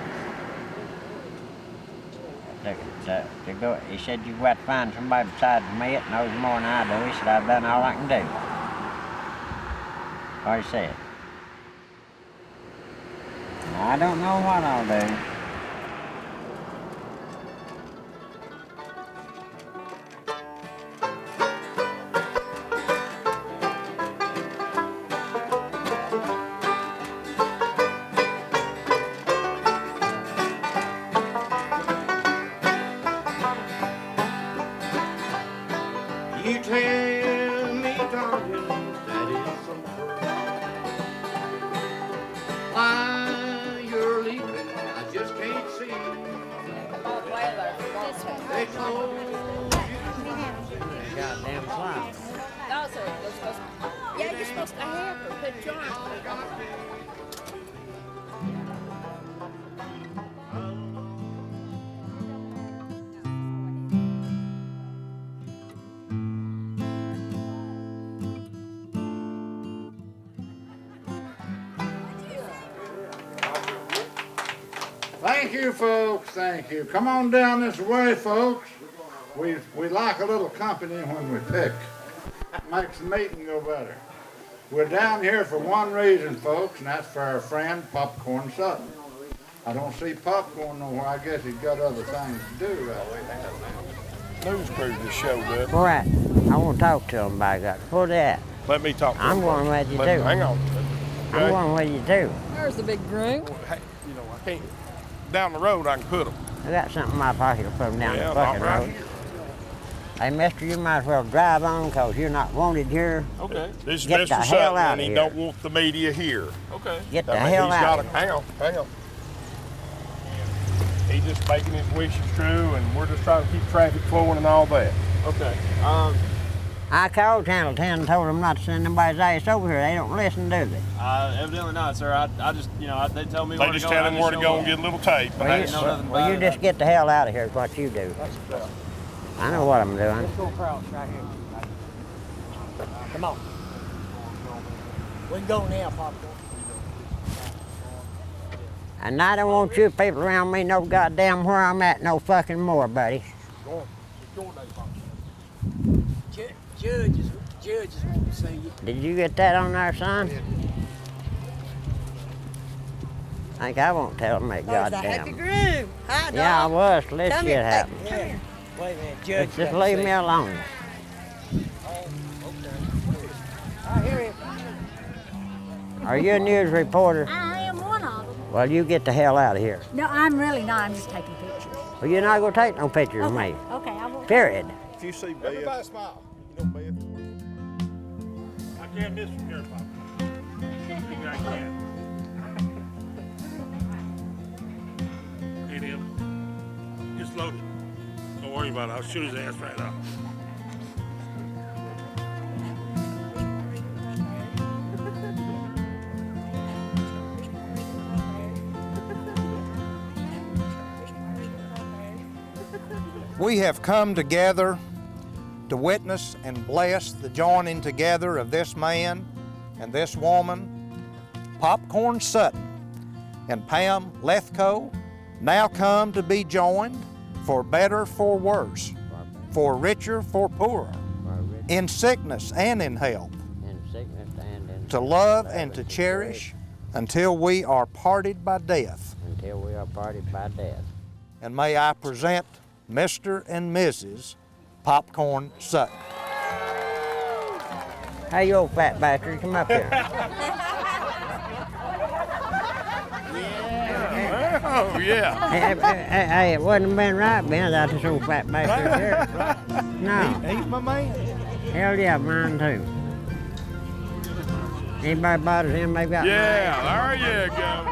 He said you got to find somebody besides me that knows more than I do. He said I've done all I can do. What he said. I don't know what I'll do. You tell me, darling, that it's so true. Why you're leaving, I just can't see. They told you. Goddamn clown. Yeah, you're supposed to have her. Put your arm. Thank you, folks. Thank you. Come on down this way, folks. We like a little company when we pick. Makes the meeting go better. We're down here for one reason, folks, and that's for our friend Popcorn Sutton. I don't see Popcorn nowhere. I guess he's got other things to do right now. News crew just showed up. All right. I want to talk to him by God. What's that? Let me talk to him. I'm going with you, too. Hang on. I'm going with you, too. There's the big groom. Hey, you know, I can't. Down the road, I can put them. I got something in my pocket to put them down the fucking right road. here. Hey, mister, you might as well drive on because you're not wanted here. Okay. This is Get Mr. the hell Sutton, out and of he here. don't want the media here. Okay. Get the hell out of here. Hang on. He's just making his wishes true, and we're just trying to keep traffic flowing and all that. Okay. I called Channel 10 and told them not to send nobody's ass over here. They don't listen, do they? Evidently not, sir. I just, you know, they tell me They just tell him where to go and get a little tape. Well, you just get the hell out of here is what you do. I know what I'm doing. Let's go across right here. Come on. We can go now, Popcorn. And I don't want you people around me no goddamn where I'm at no fucking more, buddy. Judges want to see you. Did you get that on there, son? I think I won't tell them that goddamn. Happy groom. Hi, dog. Yeah, I was. Let Come shit here, happen. Come here. Wait a minute, Judge. Just leave me alone. I hear him. Are you a news reporter? I am one of them. Well, you get the hell out of here. No, I'm really not. I'm just taking pictures. Well, you're not going to take no pictures of me. Okay, I won't. Period. If you see Beth. Everybody smile. You know Beth. I can't miss from here, Pop. I can't. Hey, Neal. It's loaded. Don't worry worry about it. I'll shoot his ass right up. We have come together to witness and bless the joining together of this man and this woman, Popcorn Sutton and Pam Lethco, now come to be joined for better, for worse, for richer, for poorer, in sickness and in health, to love and to cherish until we are parted by death. Until we are parted by death. And may I present Mr. and Mrs. Popcorn Sutton. Hey, you old fat bastard, come up here. Oh, yeah. Hey, it wouldn't have been right being without this old fat bastard here. No. He's my man. Hell yeah, mine too. Anybody bothers him, they've got Yeah, there you go.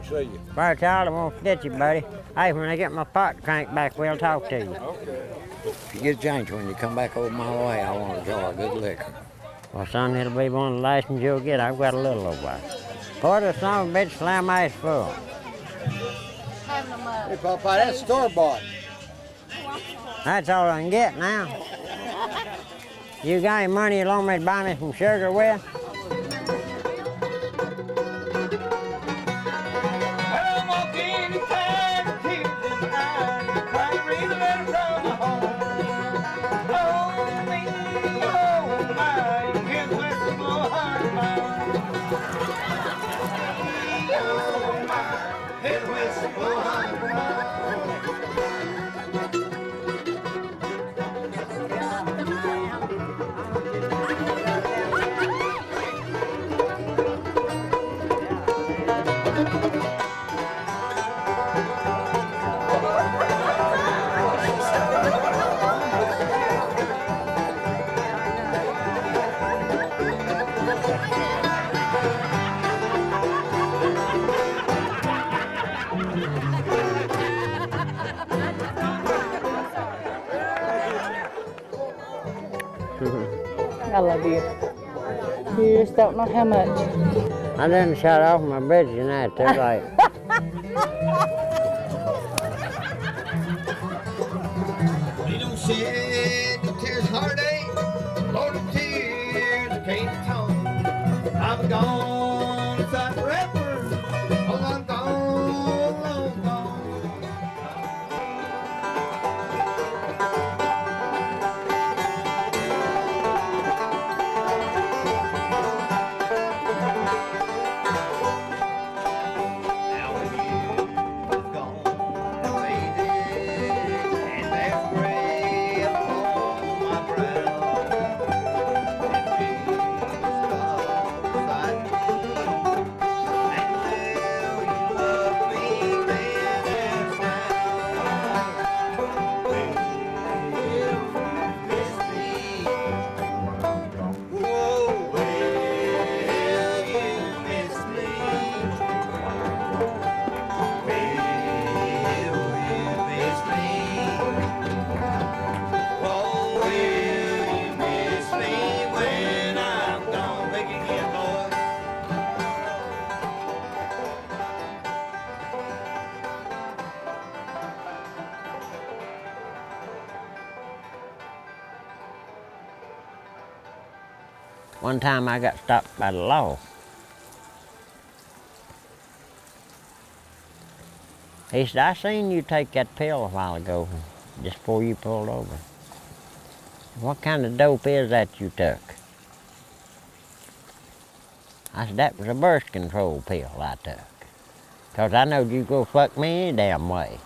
See you. Barter, child, I won't forget you, buddy. Hey, when I get my pot cranked back, we'll talk to you. Okay. If you get a change when you come back over my way, I want a jar of good liquor. Well, son, it'll be one of the last ones you'll get. I've got a little over there. Pour the son of a bitch slam ice full. Hey, Papa, that's store-bought. That's all I can get now. You got any money you want me to buy me some sugar with? I love you. You just don't know how much. I didn't shut off my bridge tonight, too late. You don't shed no tears, heartache, Lord of tears, I can't atone. I'm gone, it's like forever. Oh, I'm gone, long gone. One time I got stopped by the law. He said, I seen you take that pill a while ago, just before you pulled over. What kind of dope is that you took? I said, that was a birth control pill I took. 'Cause I knowed you go fuck me any damn way.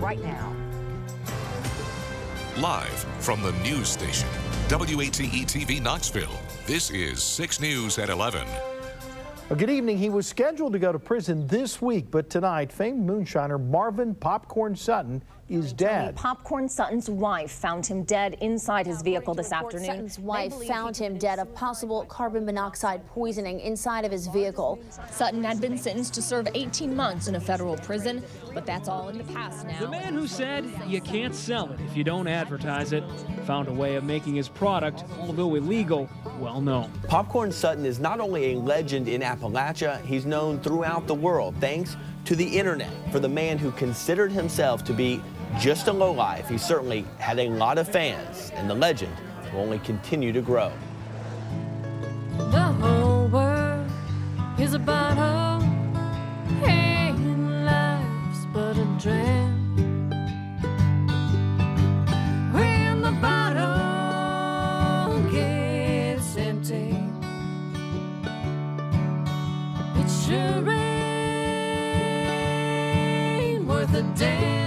right now. Live from the news station, WATE-TV Knoxville, this is 6 News at 11. Well, good evening. He was scheduled to go to prison this week, but tonight, famed moonshiner Marvin Popcorn Sutton is dead. Popcorn Sutton's wife found him dead inside his vehicle this afternoon. Sutton's wife found him dead of possible carbon monoxide poisoning inside of his vehicle. Sutton had been sentenced to serve 18 months in a federal prison, but that's all in the past now. The man who said you can't sell it if you don't advertise it found a way of making his product, although illegal, well known. Popcorn Sutton is not only a legend in Appalachia, he's known throughout the world thanks to the internet for the man who considered himself to be just a lowlife. He certainly had a lot of fans, and the legend will only continue to grow. The whole world is a bottle, and life's but a dram. When the bottle gets empty, it sure ain't worth a damn.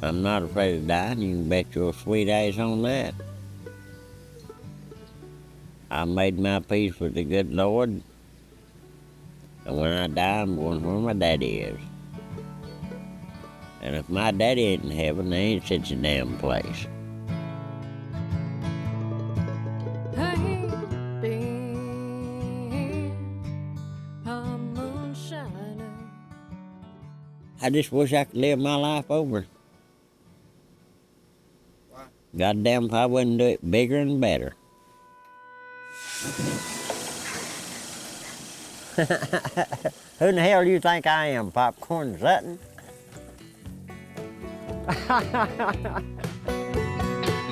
I'm not afraid of dying, you can bet your sweet ass on that. I made my peace with the good Lord, and when I die, I'm going where my daddy is. And if my daddy ain't in heaven, there ain't such a damn place. I ain't been a moonshiner. I just wish I could live my life over. Goddamn if I wouldn't do it bigger and better. Who in the hell do you think I am, Popcorn Sutton?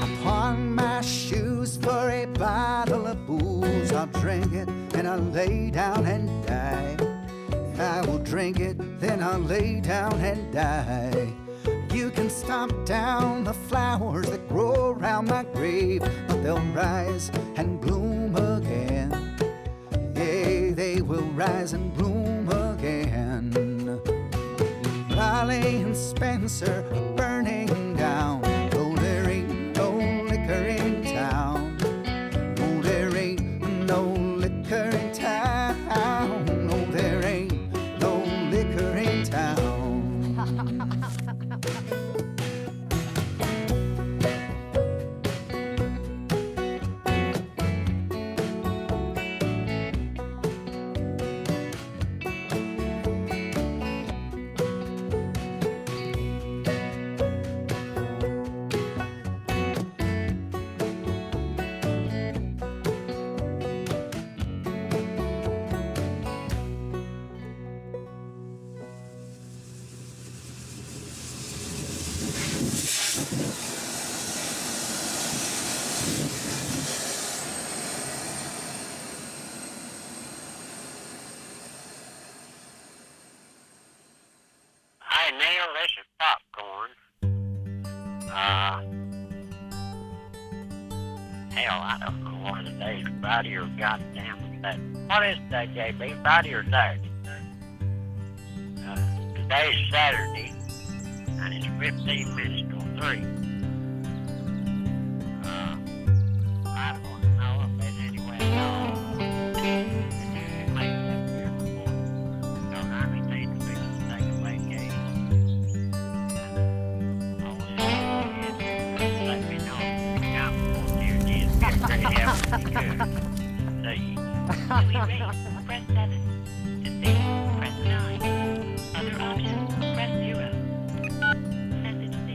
Upon my shoes for a bottle of booze, I'll drink it, then I'll lay down and die. I will drink it, then I'll lay down and die. You can stomp down the flowers that grow around my grave, but they'll rise and bloom again. Yeah, they will rise and bloom again. Raleigh and Spencer are burning down. Oh, there ain't no liquor in town. Oh, there ain't no liquor in town. Oh, there ain't no liquor in town. Hey, Neal, this is Popcorn. Hell, I don't know what the day's Friday or goddamn Saturday. What is today, JB? Friday or Saturday? Today's Saturday, and it's 15 minutes till 3. I don't know if there's any way at all. Press 7. To see, press 9. Other options, press 0. Message C.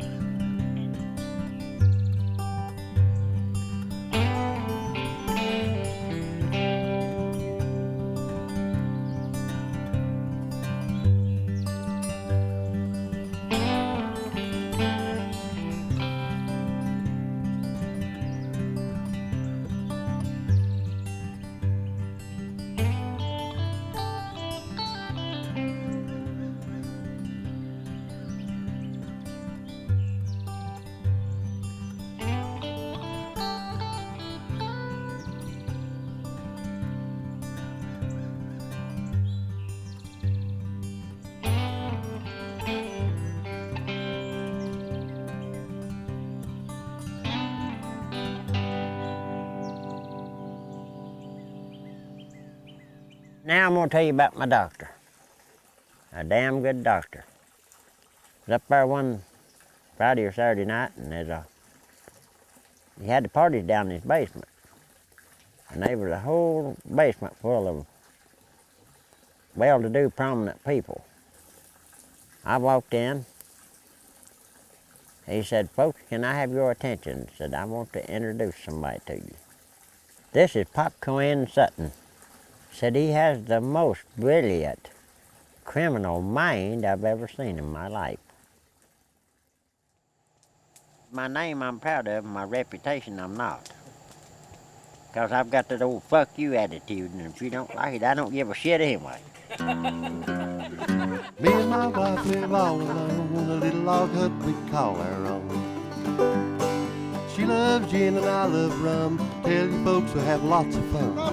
Now I'm gonna tell you about my doctor. A damn good doctor. I was up there one Friday or Saturday night, and he had the parties down in his basement. And there was a whole basement full of well-to-do, prominent people. I walked in. He said, "Folks, can I have your attention?" He said, "I want to introduce somebody to you. This is Popcorn Sutton." He said, "He has the most brilliant criminal mind I've ever seen in my life." My name I'm proud of, my reputation I'm not. Because I've got that old fuck you attitude, and if you don't like it, I don't give a shit anyway. Me and my wife live all alone in a little log hut we call our own. She loves gin and I love rum. Tell you folks we'll have lots of fun. Ha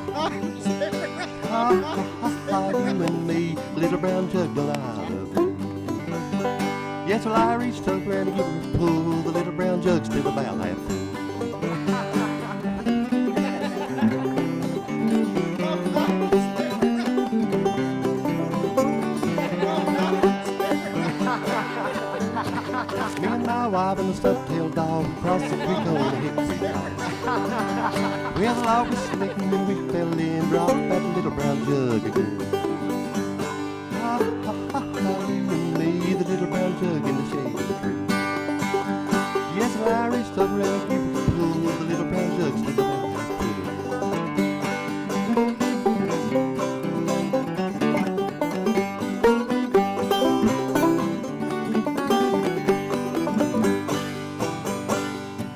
ha ha ha, you and me, little brown jug, well I love you. Yes, well I reached over and give her a pull. The little brown jug's still about half full. Me and my wife and the stuffed-tailed dog across the creek on the hickory log. Well, the log was slicking and we fell in, dropped that little brown jug again. Ha ha ha ha, you and me, the little brown jug in the shade of the tree. Yes, well, I reached over and gave it a pull, the little brown jug still about half full.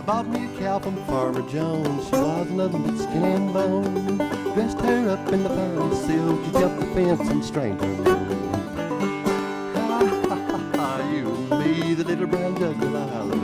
Bought me a cow from Farmer Jones. She was nothing but skin and bone. Dressed her up in the finest silk. She jumped the fence and strained her milk. Ha ha ha ha, you and me, the little brown jug that I love.